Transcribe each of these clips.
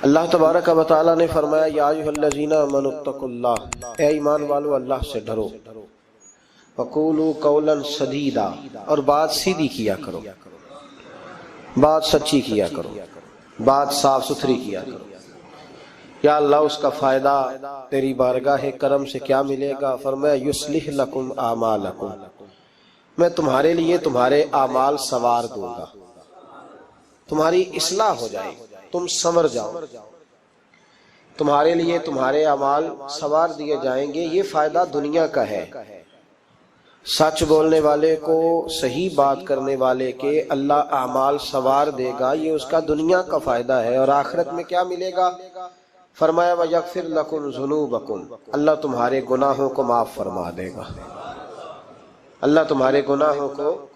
اللہ تبارک و تعالیٰ نے فرمایا یا ایھا الذین آمنوا اتقوا اللہ، اے ایمان والو اللہ سے ڈرو، وقولوا قولا سدیدا، اور بات سیدھی کیا کرو، بات سچی کیا کرو، بات صاف ستھری کیا کرو۔ یا اللہ اس کا فائدہ تیری بارگاہ کرم سے کیا ملے گا؟ فرمایا یصلح لکم اعمالکم، میں تمہارے لیے تمہارے اعمال سنوار دوں گا، تمہاری اصلاح ہو جائے، تم سنور جاؤ، تمہارے لیے تمہارے اعمال سنوار دیے جائیں گے۔ یہ فائدہ دنیا کا ہے، سچ بولنے والے کو، صحیح بات کرنے والے کے اللہ اعمال سنوار دے گا، یہ اس کا دنیا کا فائدہ ہے۔ اور آخرت میں کیا ملے گا؟ فرمایا وَيَغْفِرْ لَكُمْ ذُنُوبَكُمْ، اللہ تمہارے گناہوں کو معاف فرما دے گا، اللہ تمہارے گناہوں کو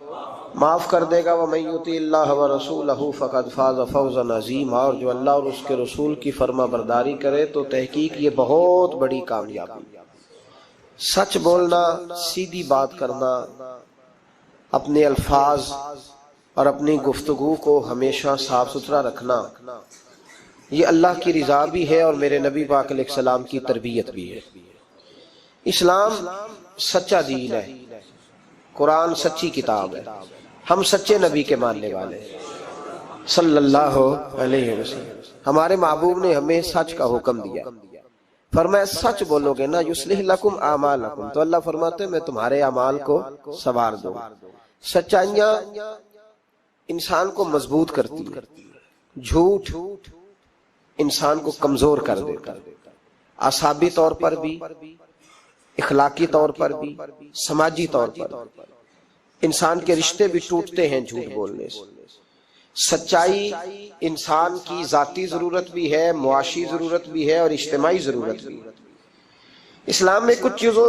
معاف کر دے گا۔ وَمَن يُطِعِ اللَّهَ وَرَسُولَهُ فَقَدْ فَازَ فَوْزًا عَظِيمًا، اور جو اللہ اور اس کے رسول کی فرما برداری کرے تو تحقیق یہ بہت بڑی کامیابی۔ سچ بولنا، سیدھی بات کرنا، اپنے الفاظ اور اپنی گفتگو کو ہمیشہ صاف ستھرا رکھنا، یہ اللہ کی رضا بھی ہے اور میرے نبی پاک علیہ السلام کی تربیت بھی ہے۔ اسلام سچا دین ہے، قرآن سچی کتاب ہے، ہم سچے نبی کے ماننے والے ہیں صلی اللہ علیہ وسلم۔ ہمارے محبوب نے ہمیں سچ کا حکم دیا، فرمایا سچ بولو گے نا یصلح لکم اعمالکم، تو اللہ فرماتے ہیں میں تمہارے اعمال کو سنوار دوں۔ سچائیاں انسان کو مضبوط کرتی ہیں، جھوٹ انسان کو کمزور کر دیتا ہے، اعصابی طور پر بھی، اخلاقی طور پر بھی، سماجی طور پر۔ انسان کے رشتے بھی ٹوٹتے ہیں جھوٹ بولنے سے۔ سچائی انسان کی ذاتی ضرورت بھی ہے، معاشی ضرورت بھی ہے اور اجتماعی ضرورت بھی ہے۔ اسلام میں کچھ چیزوں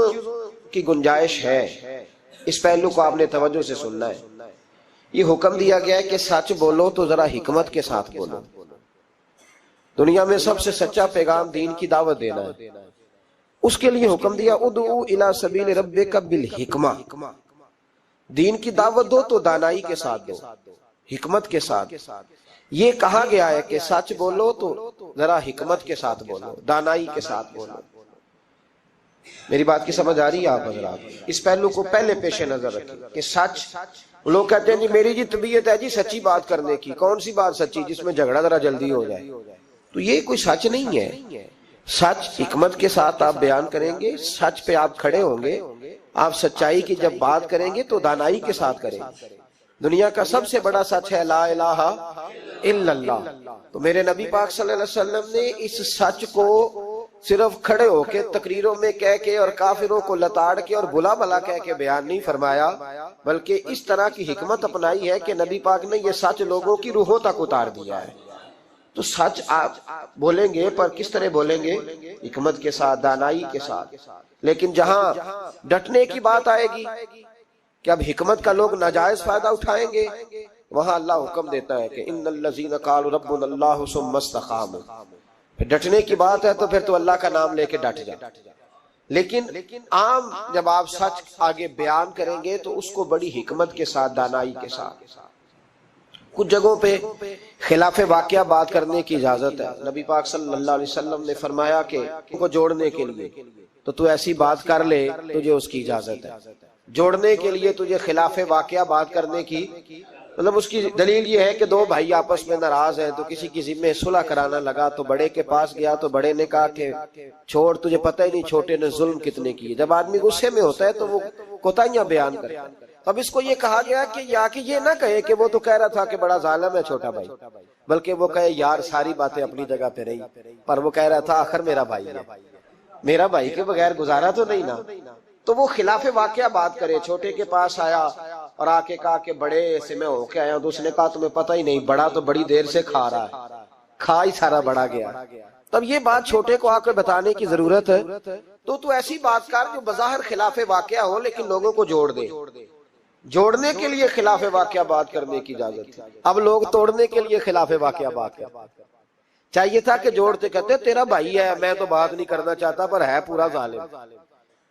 کی گنجائش ہے، اس پہلو کو آپ نے توجہ سے سننا ہے۔ یہ حکم دیا گیا ہے کہ سچ بولو تو ذرا حکمت کے ساتھ بولو۔ دنیا میں سب سے سچا پیغام دین کی دعوت دینا ہے، اس کے لیے حکم دیا ادعو الی سبیل ربک بالحکمہ، دین کی دعوت دو تو دانائی کے ساتھ دو، حکمت کے ساتھ۔ یہ کہا گیا ہے کہ سچ بولو تو ذرا حکمت کے ساتھ بولو، دانائی کے ساتھ بولو۔ میری بات کی سمجھ آ رہی ہے آپ حضرات؟ اس پہلو کو پہلے پیش نظر رکھیں کہ سچ، لوگ کہتے ہیں جی میری جی طبیعت ہے جی سچی بات کرنے کی، کون سی بات سچی جس میں جھگڑا ذرا جلدی ہو جائے؟ تو یہ کوئی سچ نہیں ہے۔ سچ حکمت کے ساتھ آپ بیان کریں گے، سچ پہ آپ کھڑے ہوں گے، آپ سچائی کی جب بات کریں گے تو دانائی کے ساتھ کریں گے۔ دنیا کا سب سے بڑا سچ ہے لا الہ الا اللہ، تو میرے نبی پاک صلی اللہ علیہ وسلم نے اس سچ کو صرف کھڑے ہو کے تقریروں میں کہہ کے اور کافروں کو لتاڑ کے اور بلا بلا کہہ کے بیان نہیں فرمایا، بلکہ اس طرح کی حکمت اپنائی ہے کہ نبی پاک نے یہ سچ لوگوں کی روحوں تک اتار دیا ہے۔ تو سچ آپ بولیں گے پر کس طرح بولیں گے؟ حکمت کے ساتھ، دانائی کے ساتھ۔ لیکن جہاں ڈٹنے کی بات آئے گی کہ اب حکمت کا لوگ ناجائز فائدہ اٹھائیں گے، وہاں اللہ حکم دیتا ہے کہ ان الذین قالوا ربنا اللہ ثم استقاموا، پھر ڈٹنے کی بات ہے تو پھر تو اللہ کا نام لے کے ڈٹ جا۔ لیکن عام جب آپ سچ آگے بیان کریں گے تو اس کو بڑی حکمت کے ساتھ، دانائی کے ساتھ۔ کچھ جگہوں پہ خلاف واقعہ بات کرنے کی اجازت ہے۔ نبی پاک صلی اللہ علیہ وسلم نے فرمایا کہ ان کو جوڑنے کے لیے تو ایسی بات کر لے، تجھے اس کی اجازت ہے۔ جوڑنے کے لیے تجھے خلاف واقعہ بات کرنے کی، مطلب اس کی دلیل یہ ہے کہ دو بھائی آپس میں ناراض ہیں تو کسی کی ذمہ صلح کرانا لگا تو بڑے کے پاس گیا تو بڑے نے کہا کہ چھوڑ، تجھے پتہ ہی نہیں چھوٹے نے ظلم کتنے کیے۔ جب آدمی غصے میں ہوتا ہے تو وہ کوتاہیاں بیان کرتا ہے۔ اب اس کو یہ کہا گیا کہ یا کہ یہ نہ کہے کہ وہ تو کہہ رہا تھا کہ بڑا ظالم ہے چھوٹا بھائی، بلکہ وہ کہے یار ساری باتیں اپنی جگہ پہ رہی، پر وہ کہہ رہا تھا آخر میرا بھائی ہے، میرا بھائی کے بغیر گزارا تو نہیں نا۔ تو وہ خلاف واقعہ بات کرے، چھوٹے کے پاس آیا اور آ کے کہا کہ بڑے سے میں ہو کے آیا ہوں، تو اس نے کہا تمہیں پتہ ہی نہیں، بڑا تو بڑی دیر سے کھا رہا ہے، کھا ہی سارا بڑا گیا۔ تب یہ بات چھوٹے کو آ کے بتانے کی ضرورت ہے، تو ایسی بات کر جو بظاہر خلاف واقعہ ہو لیکن لوگوں کو جوڑ دے۔ جوڑنے کے لیے خلاف واقعہ بات کرنے کی اجازت ہے، اب لوگ توڑنے کے لیے خلاف واقعہ بات کرتے۔ چاہیے تھا کہ جوڑتے، کہتے تیرا بھائی ہے، میں تو بات نہیں کرنا چاہتا پر ہے پورا ظالم،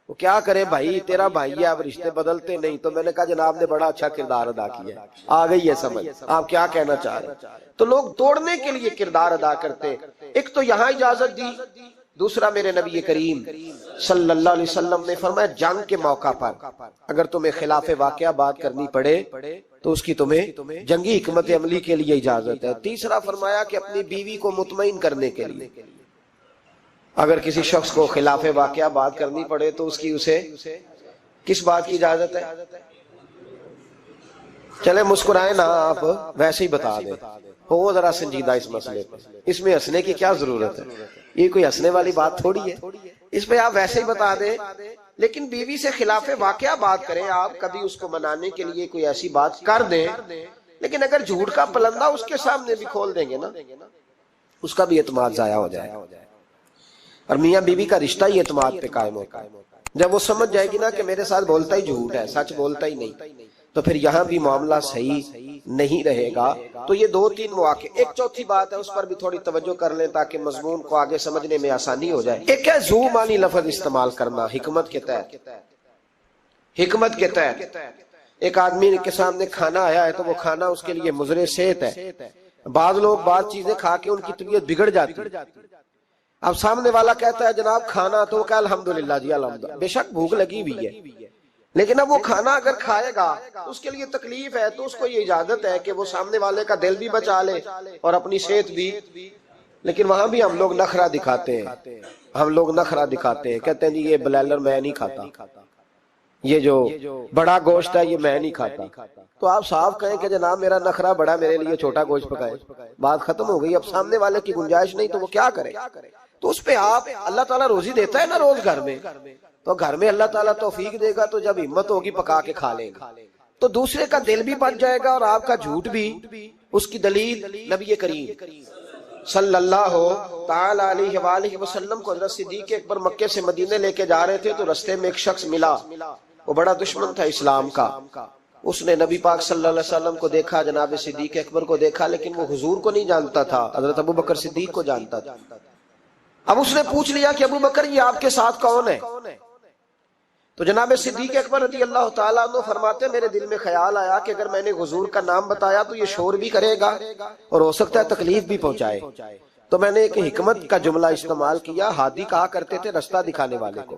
وہ کیا کرے بھائی، تیرا بھائی ہے، اب رشتے بدلتے نہیں۔ تو میں نے کہا جناب نے بڑا اچھا کردار ادا کیا، آ گئی ہے سمجھ، آپ کیا کہنا چاہ رہے ہیں۔ تو لوگ توڑنے کے لیے کردار ادا کرتے، ایک تو یہاں اجازت دی، دوسرا میرے نبی کریم صلی اللہ علیہ وسلم نے فرمایا جنگ کے موقع پر اگر تمہیں خلاف واقعہ بات کرنی پڑے تو اس کی تمہیں جنگی حکمت عملی کے لیے اجازت ہے۔ تیسرا فرمایا کہ اپنی بیوی کو مطمئن کرنے کے لیے اگر کسی شخص کو خلاف واقعہ بات کرنی پڑے تو اس کی اسے کس بات کی اجازت ہے؟ چلے مسکرائیں نا، آپ ویسے ہی بتا دیں، ہو ذرا سنجیدہ اس مسئلے پہ، اس میں ہنسنے کی کیا ضرورت ہے؟ یہ کوئی ہنسنے والی بات تھوڑی ہے، اس پہ آپ ویسے ہی بتا دیں۔ لیکن بیوی سے خلاف واقعہ بات کریں آپ، کبھی اس کو منانے کے لیے کوئی ایسی بات کر دیں، لیکن اگر جھوٹ کا پلندہ اس کے سامنے بھی کھول دیں گے نا، اس کا بھی اعتماد ضائع ہو جائے گا، اور میاں بیوی کا رشتہ ہی اعتماد پہ قائم ہوتا ہے۔ جب وہ سمجھ جائے گی نا کہ میرے ساتھ بولتا ہی جھوٹ ہے، سچ بولتا ہی نہیں، تو پھر یہاں بھی معاملہ صحیح نہیں رہے گا۔ تو یہ دو تین مواقع، ایک چوتھی بات ہے اس پر بھی تھوڑی توجہ کر لیں تاکہ مضمون کو آگے سمجھنے میں آسانی ہو جائے۔ ایک ہے ذو معنی لفظ استعمال کرنا حکمت کے تحت۔ حکمت کے تحت ایک آدمی کے سامنے کھانا آیا ہے تو وہ کھانا اس کے لیے مضر صحت ہے، بعض لوگ بعض چیزیں کھا کے ان کی طبیعت بگڑ جاتی ہے۔ اب سامنے والا کہتا ہے جناب کھانا، تو وہ کہا الحمدللہ جی الحمدللہ، بے شک بھوک لگی ہوئی ہے، لیکن اب وہ کھانا اگر کھائے گا اس کے لیے تکلیف ہے، تو اس کو یہ اجازت ہے کہ وہ سامنے والے کا دل بھی بچا لے اور اپنی صحت بھی۔ لیکن وہاں بھی ہم لوگ نخرہ دکھاتے ہیں، ہم لوگ نخرہ دکھاتے ہیں، کہتے ہیں جی یہ بلائلر میں نہیں کھاتا، یہ جو بڑا گوشت ہے یہ میں نہیں کھاتا۔ تو آپ صاف کہیں کہ جناب میرا نخرہ بڑا، میرے لیے چھوٹا گوشت پکائے، بات ختم ہو گئی۔ اب سامنے والے کی گنجائش نہیں تو وہ کیا کرے؟ تو اس پہ آپ، اللہ تعالیٰ روزی دیتا ہے نا روز گھر میں، تو گھر میں اللہ تعالیٰ توفیق دے گا تو جب ہمت ہوگی پکا کے کھا لیں گے، تو دوسرے کا دل بھی بچ جائے گا اور آپ کا جھوٹ بھی۔ اس کی دلیل نبی کریم صلی اللہ تعالی علیہ وآلہ وسلم کو حضرت صدیق اکبر مکے سے مدینے لے کے جا رہے تھے تو رستے میں ایک شخص ملا، وہ بڑا دشمن تھا اسلام کا۔ اس نے نبی پاک صلی اللہ علیہ وسلم کو دیکھا، جناب صدیق اکبر کو دیکھا، لیکن وہ حضور کو نہیں جانتا تھا، حضرت ابو بکر صدیق کو جانتا تھا۔ اب اس نے پوچھ لیا کہ ابو بکر یہ آپ کے ساتھ کون ہے؟ تو جناب صدیق اکبر رضی اللہ تعالیٰ عنہ فرماتے میرے دل میں خیال آیا کہ اگر میں نے حضور کا نام بتایا تو یہ شور بھی کرے گا اور ہو سکتا ہے تکلیف بھی پہنچائے، تو میں نے ایک حکمت کا جملہ استعمال کیا۔ ہادی کہا کرتے تھے رستہ دکھانے والے کو،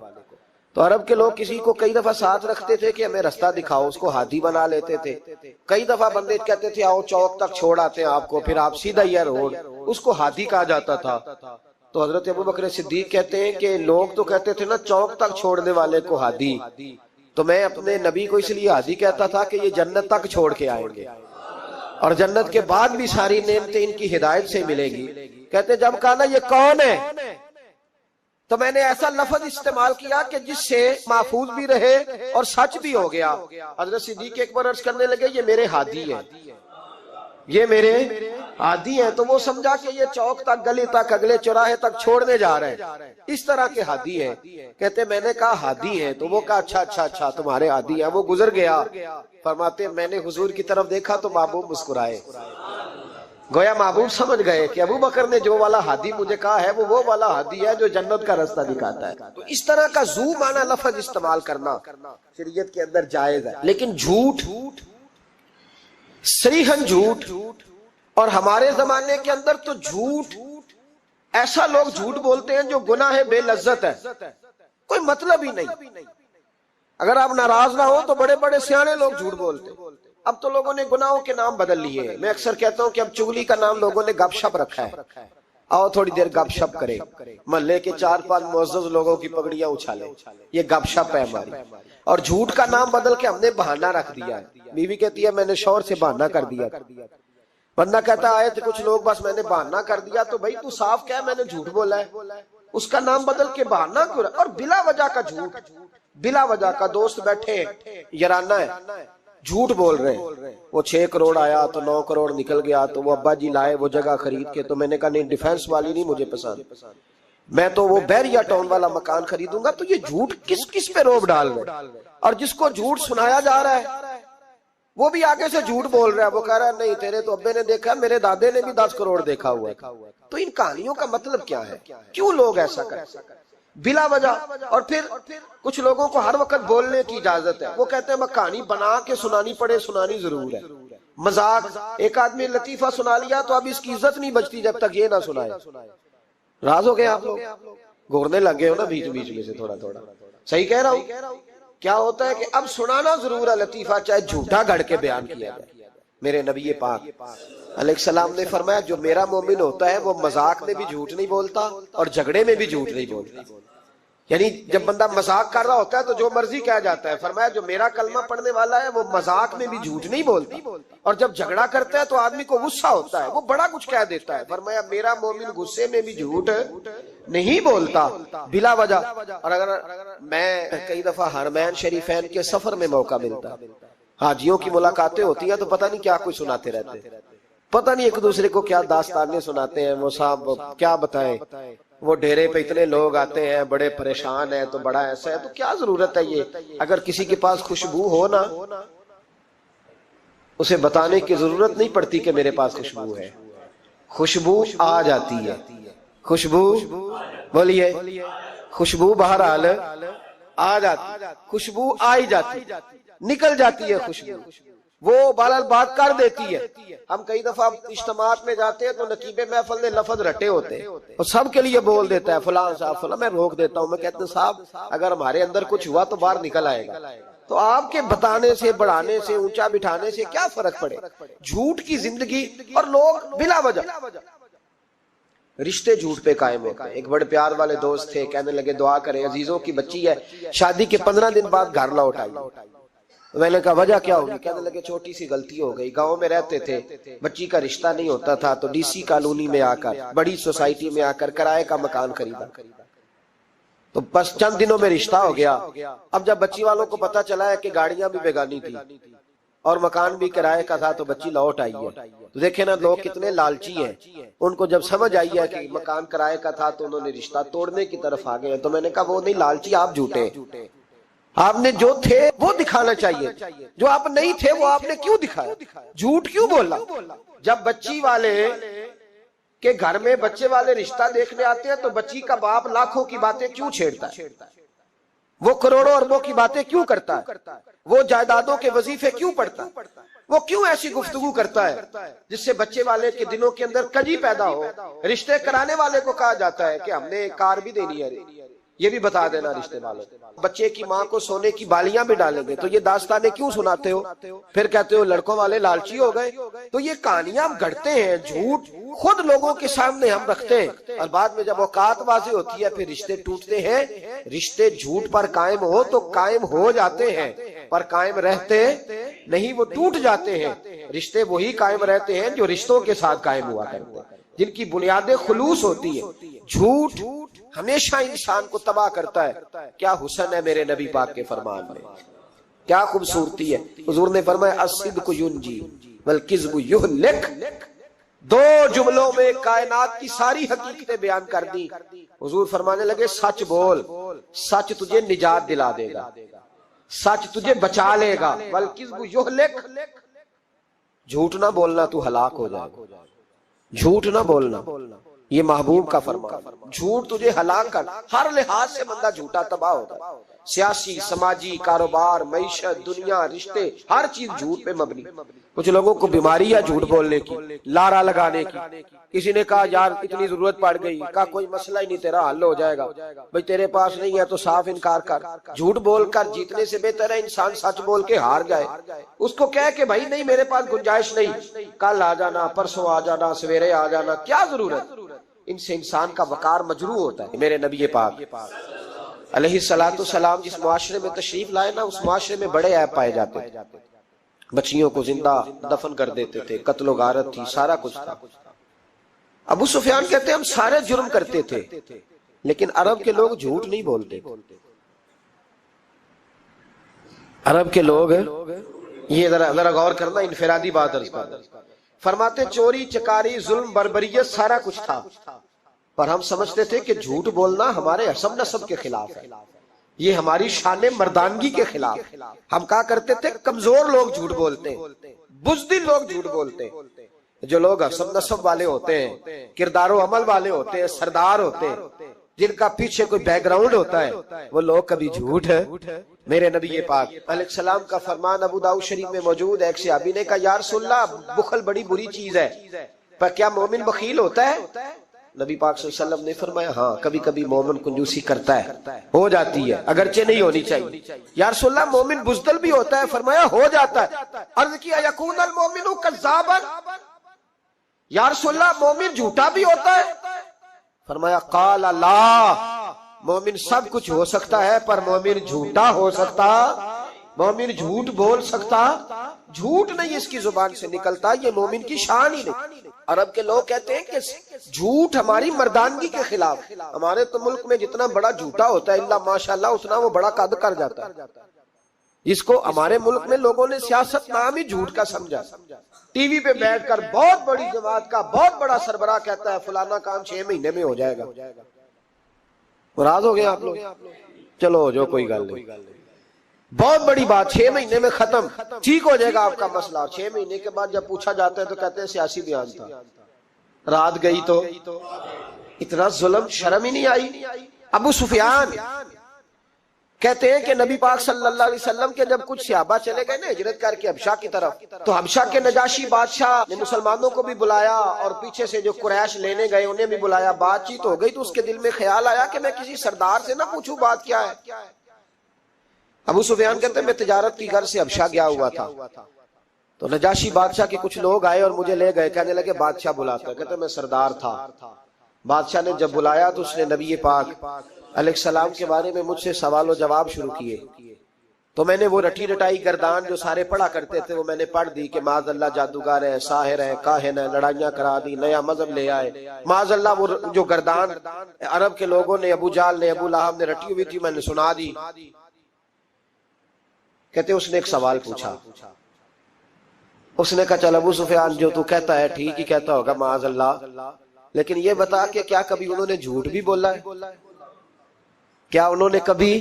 تو عرب کے لوگ کسی کو کئی دفعہ ساتھ رکھتے تھے کہ ہمیں رستہ دکھاؤ، اس کو ہادی بنا لیتے تھے۔ کئی دفعہ بندے کہتے تھے آؤ چوک تک چھوڑ آتے ہیں آپ کو، پھر آپ سیدھا یہ روڈ، اس کو ہادی کہا جاتا تھا۔ تو حضرت ابو بکر صدیق کہتے ہیں کہ لوگ تو کہتے تھے نا چوک تک چھوڑنے والے کو ہادی، تو میں اپنے نبی کو اس لیے ہادی کہتا تھا کہ یہ جنت تک چھوڑ کے آئیں گے اور جنت کے بعد بھی ساری نعمتیں ان کی ہدایت سے ملے گی۔ کہتے جب کہا نا یہ کون ہے تو میں نے ایسا لفظ استعمال کیا کہ جس سے محفوظ بھی رہے اور سچ بھی ہو گیا۔ حضرت صدیق اکبر عرض کرنے لگے یہ میرے ہادی ہے، یہ میرے ہادی ہیں۔ تو وہ سمجھا کہ یہ چوک تک، گلی تک، اگلے چوراہے تک چھوڑنے جا رہے ہیں، اس طرح کے ہادی ہیں۔ کہتے میں نے کہا ہادی ہیں، تو وہ کہا اچھا اچھا اچھا تمہارے ہادی ہیں۔ وہ گزر گیا۔ فرماتے میں نے حضور کی طرف دیکھا تو محبوب مسکرائے، گویا محبوب سمجھ گئے کہ ابو بکر نے جو والا ہادی مجھے کہا ہے وہ والا ہادی ہے جو جنت کا راستہ دکھاتا ہے۔ تو اس طرح کا ذو معنی لفظ استعمال کرنا شریعت کے اندر جائز ہے۔ لیکن جھوٹ، صریحاً جھوٹ، اور ہمارے زمانے کے اندر تو جھوٹ، ایسا لوگ جھوٹ بولتے ہیں جو گناہ بے لذت ہے، کوئی مطلب ہی نہیں۔ اگر آپ ناراض نہ ہو تو بڑے بڑے سیانے لوگ جھوٹ بولتے ہیں۔ اب تو لوگوں نے گناہوں کے نام بدل لیے۔ میں اکثر کہتا ہوں کہ اب چغلی کا نام لوگوں نے گپ شپ رکھا ہے، آؤ تھوڑی دیر گپ شپ کرے، محلے کے 4-5 معزز لوگوں کی پگڑیاں اچھالے، یہ گپ شپ ہے ہماری۔ اور جھوٹ کا نام بدل کے ہم نے بہانہ رکھ دیا ہے۔ بیوی کہتی ہے میں نے شوہر سے بہانہ کر دیا، بندہ کہتا آئے تھے کچھ لوگ بس میں نے بہانہ کر دیا، تو بھائی تو صاف کہہ میں نے جھوٹ بولا ہے، اس کا نام بدل کے بہانہ کیوں؟ اور بلا وجہ کا جھوٹ، بلا وجہ کا دوست بیٹھے یارانہ ہے، جھوٹ بول رہے ہیں، وہ 6 کروڑ آیا تو 9 کروڑ نکل گیا، تو وہ ابا جی لائے وہ جگہ خرید کے، تو میں نے کہا نہیں ڈیفینس والی نہیں مجھے پسند، میں تو وہ بیریا ٹاؤن والا مکان خریدوں گا۔ تو یہ جھوٹ کس کس پہ روب ڈال رہے؟ اور جس کو جھوٹ سنایا جا رہا ہے وہ بھی آگے سے جھوٹ بول رہا ہے، وہ کہہ رہا ہے نہیں تیرے تو ابے نے دیکھا، میرے دادے نے بھی 10 کروڑ دیکھا ہوا ہے۔ تو ان کہانیوں کا مطلب کیا ہے؟ کیوں لوگ ایسا کرتے ہیں بلا وجہ؟ اور پھر کچھ لوگوں کو ہر وقت بولنے کی اجازت ہے، وہ کہتے ہیں میں کہانی بنا کے سنانی پڑے، سنانی ضرور ہے، مذاق۔ ایک آدمی لطیفہ سنا لیا تو اب اس کی عزت نہیں بچتی جب تک یہ نہ سنائے۔ راز ہو گئے آپ لوگ، گورنے لگے ہو نا بیچ بیچ میں سے تھوڑا تھوڑا. صحیح کہہ رہا ہوں؟ کیا ہوتا ہے کہ اب سنانا ضرور ہے لطیفہ، چاہے جھوٹا گھڑ کے بیان کیا جائے. میرے نبی پاک علیہ السلام نے فرمایا جو میرا مومن ہوتا ہے وہ مذاق میں بھی جھوٹ نہیں بولتا اور جھگڑے میں بھی جھوٹ نہیں بولتا. یعنی جب بندہ مذاق کر رہا ہوتا ہے تو جو مرضی کہہ جاتا ہے. فرمایا جو میرا کلمہ پڑھنے والا ہے وہ مذاق میں بھی جھوٹ نہیں بولتا، اور جب جھگڑا کرتا ہے تو آدمی کو غصہ ہوتا ہے، وہ بڑا کچھ کہہ دیتا ہے. فرمایا میرا مومن غصے میں بھی جھوٹ نہیں بولتا بلا وجہ. اور اگر میں کئی دفعہ حرمین شریفین کے سفر میں موقع ملتا، حاجیوں کی ملاقاتیں ہوتی ہیں تو پتہ نہیں کیا کوئی سناتے رہتے، پتہ نہیں ایک دوسرے کو کیا داستانیں سناتے ہیں. وہ صاحب کیا بتائیں، وہ ڈیرے پہ اتنے لوگ آتے ہیں، بڑے پریشان ہیں، تو بڑا ایسا ہے. تو کیا ضرورت ہے یہ، اگر کسی کے پاس خوشبو ہو نا اسے بتانے کی ضرورت نہیں پڑتی کہ میرے پاس خوشبو ہے. خوشبو آ جاتی ہے، خوشبو بولیے، خوشبو بہرحال آ جاتی، خوشبو آئی جاتی، نکل جاتی ہے خوشبو، وہ بہرحال بات کر دیتی ہے. ہم کئی دفعہ اجتماعات میں جاتے ہیں تو نقیب محفل نے لفظ رٹے ہوتے ہیں اور سب کے لیے بول دیتا ہے فلاں صاحب فلاں. میں روک دیتا ہوں، میں کہتا ہوں صاحب اگر ہمارے اندر کچھ ہوا تو باہر نکل آئے گا. تو آپ کے بتانے سے، بڑھانے سے، اونچا بٹھانے سے کیا فرق پڑے. جھوٹ کی زندگی، اور لوگ بلا وجہ رشتے جھوٹ پہ قائم ہوتے ہیں. ایک بڑے پیار والے دوست تھے، کہنے لگے دعا کریں، عزیزوں کی بچی ہے، شادی کے 15 دن بعد گھر لوٹ آئی. میں نے کہا وجہ کیا ہوگی؟ کہنے لگے چھوٹی سی غلطی ہو گئی، گاؤں میں رہتے تھے، بچی کا رشتہ نہیں ہوتا تھا تو ڈی سی کالونی میں آ کر، بڑی سوسائٹی میں آ کر کرائے کا مکان خریدا، تو بس چند دنوں میں رشتہ ہو گیا. اب جب بچی والوں کو پتا چلا ہے کہ گاڑیاں بھی بیگانی تھی اور مکان بھی کرائے کا تھا تو بچی لوٹ آئی ہے. تو دیکھیں نا لوگ کتنے لالچی ہیں. ان کو جب سمجھ آئی ہے کہ مکان کرائے کا تھا تو انہوں نے رشتہ توڑنے کی طرف آ گئے. تو میں نے کہا وہ نہیں لالچی، آپ جھوٹے. آپ نے جو تھے وہ دکھانا چاہیے، جو آپ نہیں تھے وہ آپ نے کیوں دکھایا، جھوٹ کیوں بولا. جب بچی والے کے گھر میں بچے والے رشتہ دیکھنے آتے ہیں تو بچی کا باپ لاکھوں کی باتیں کیوں چھیڑتا ہے، وہ کروڑوں اربوں کی باتیں کیوں کرتا ہے، وہ جائیدادوں کے وظیفے کیوں پڑھتا ہے، وہ کیوں ایسی گفتگو کرتا ہے جس سے بچے والے کے دلوں کے اندر کجی پیدا ہو. رشتے کرانے والے کو کہا جاتا ہے کہ ہم نے کار بھی دینی ہے، یہ بھی بتا دینا رشتے والوں. بچے کی ماں کو سونے کی بالیاں بھی ڈالیں گے تو یہ داستانیں کیوں سناتے ہو، پھر کہتے ہو لڑکوں والے لالچی ہو گئے. تو یہ کہانیاں ہم گھڑتے ہیں، جھوٹ خود لوگوں کے سامنے ہم رکھتے ہیں، اور بعد میں جب اوقات واضح ہوتی ہے پھر رشتے ٹوٹتے ہیں. رشتے جھوٹ پر قائم ہو تو قائم ہو جاتے ہیں پر قائم رہتے نہیں، وہ ٹوٹ جاتے ہیں. رشتے وہی قائم رہتے ہیں جو رشتوں کے ساتھ قائم ہوا کرتے ہیں، جن کی بنیادیں خلوص ہوتی ہے. جھوٹ ہمیشہ انسان کو تباہ کرتا ہے. کیا حسن ہے میرے نبی پاک کے فرمان میں، کیا خوبصورتی ہے. حضور نے فرمایا الصدق ینجی والکذب یہلک. دو جملوں میں کائنات کی ساری حقیقتیں بیان کر دی. حضور فرمانے لگے سچ بول، سچ تجھے نجات دلا دے گا، سچ تجھے بچا لے گا. والکذب یہلک، جھوٹ نہ بولنا تو ہلاک ہو جائے گا، جھوٹ نہ بولنا، یہ محبوب کا فرمان. جھوٹ تجھے ہلاک کر، ہر لحاظ سے بندہ جھوٹا تباہ ہوتا ہے. سیاسی، سماجی، کاروبار، معیشت، دنیا، رشتے، ہر چیز جھوٹ پہ مبنی. کچھ لوگوں کو بیماری ہے جھوٹ بولنے کی، لارا لگانے کی. کسی نے کہا یار اتنی ضرورت پڑ گئی، کہا کوئی مسئلہ ہی نہیں، تیرا حل ہو جائے گا. بھئی تیرے پاس نہیں ہے تو صاف انکار کر. جھوٹ بول کر جیتنے سے بہتر ہے انسان سچ بول کے ہار جائے. اس کو کہہ کہ بھائی نہیں میرے پاس گنجائش نہیں، کل آ جانا، پرسوں آ جانا، سویرے آ جانا، کیا ضرورت. ان سے انسان کا وقار مجروح ہوتا ہے. میرے نبی پاک علیہ الصلوۃ والسلام جس معاشرے میں تشریف لائے نا، اس معاشرے میں بڑے عیب پائے جاتے تھے. بچیوں کو زندہ دفن کر دیتے تھے، قتل و غارت تھی، سارا کچھ تھا. ابو سفیان کہتے ہیں ہم سارے جرم کرتے تھے لیکن عرب کے لوگ جھوٹ نہیں بولتے. عرب کے لوگ، یہ ذرا غور کرنا، انفرادی بات عرض کرنا. فرماتے چوری چکاری ظلم بربریت سارا کچھ تھا، پر ہم سمجھتے تھے کہ جھوٹ بولنا ہمارے حسب نسب کے خلاف ہے، یہ ہماری شان مردانگی کے خلاف. ہم کہا کرتے تھے کمزور لوگ جھوٹ بولتے ہیں، بزدل لوگ جھوٹ بولتے ہیں. جو لوگ حسب نسب والے ہوتے ہیں، کردار و عمل والے ہوتے ہیں، سردار ہوتے ہیں، جن کا پیچھے کوئی بیک گراؤنڈ ہوتا ہے، وہ لوگ کبھی جھوٹ ہے. میرے نبی پاک علیہ السلام کا فرمان ابو داؤد شریف میں موجود ہے. ایک صحابی نے کہا یا رسول اللہ بخل بڑی بری چیز ہے، پر کیا مومن بخیل ہوتا ہے؟ نبی پاک صلی اللہ علیہ وسلم نے فرمایا ہاں کبھی کبھی مومن کنجوسی کرتا ہے، ہو جاتی ہے، اگرچہ نہیں ہونی چاہیے۔ یا رسول اللہ مومن بزدل بھی ہوتا ہے؟ فرمایا ہو جاتا ہے۔ عرض کیا یکون المومن کذابا، یا رسول اللہ مومن جھوٹا بھی ہوتا ہے؟ فرمایا قال لا، مومن سب کچھ ہو سکتا ہے پر مومن جھوٹا ہو سکتا، مومن جھوٹ بول سکتا، جھوٹ نہیں اس کی زبان سے نکلتا، یہ مومن کی شان ہی نہیں۔ عرب کے لوگ کہتے ہیں کہ جھوٹ ہماری مردانگی کے خلاف، ہمارے تو ملک میں جتنا بڑا جھوٹا ہوتا ہے اللہ ماشاءاللہ اتنا وہ بڑا قد کر جاتا ہے، جس کو ہمارے ملک میں لوگوں نے سیاست نام ہی جھوٹ کا سمجھا۔ ٹی وی پہ بیٹھ کر بہت بڑی جماعت کا بہت بڑا سربراہ کہتا ہے فلانا کام 6 مہینے میں ہو جائے گا۔ مراد ہو گیا آپ لوگ؟ چلو جو کوئی گل نہیں، بہت بڑی بات، 6 مہینے میں ختم، ٹھیک ہو جائے گا آپ کا مسئلہ۔ 6 مہینے کے بعد جب پوچھا جاتا ہے تو کہتے ہیں سیاسی بیان تھا، رات گئی تو اتنا ظلم، شرم ہی نہیں آئی۔ ابو سفیان کہتے ہیں کہ نبی پاک صلی اللہ علیہ وسلم کے جب کچھ صحابہ چلے گئے نا ہجرت کر کے حبشہ کی طرف، تو حبشہ کے نجاشی بادشاہ نے مسلمانوں کو بھی بلایا اور پیچھے سے جو قریش لینے گئے انہیں بھی بلایا، بات چیت ہو گئی تو اس کے دل میں خیال آیا کہ میں کسی سردار سے نہ پوچھوں بات کیا ہے۔ ابو سفیان کہتے ہیں میں تجارت کی غرض سے حبشہ گیا ہوا تھا، تو نجاشی بادشاہ کے کچھ لوگ آئے اور مجھے لے گئے، کہنے لگے بادشاہ بلاتا ہے، کہتے ہیں میں سردار تھا۔ بادشاہ نے جب بلایا تو اس نے نبی پاک علیہ السلام کے بارے میں مجھ سے سوال و جواب شروع کیے، تو میں نے وہ رٹی رٹائی گردان جو سارے پڑھا کرتے تھے وہ میں نے پڑھ دی کہ معاذ اللہ جادوگر ہے، ساحر ہے، کاہن ہے، لڑائیاں کرا دی، نیا مذہب لے آئے، معاذ اللہ وہ جو گردان عرب کے لوگوں نے ابو جال نے ابو لہب نے رٹی ہوئی تھی میں نے سنا دی۔ کہتے اس نے ایک سوال پوچھا، اس نے کہا چل ابو سفیان جو تو کہتا ہے ٹھیک ہی کہتا ہوگا معاذ اللہ، لیکن یہ بتا کہ کیا کبھی انہوں نے جھوٹ بھی بولا ہے؟ کیا انہوں نے کبھی،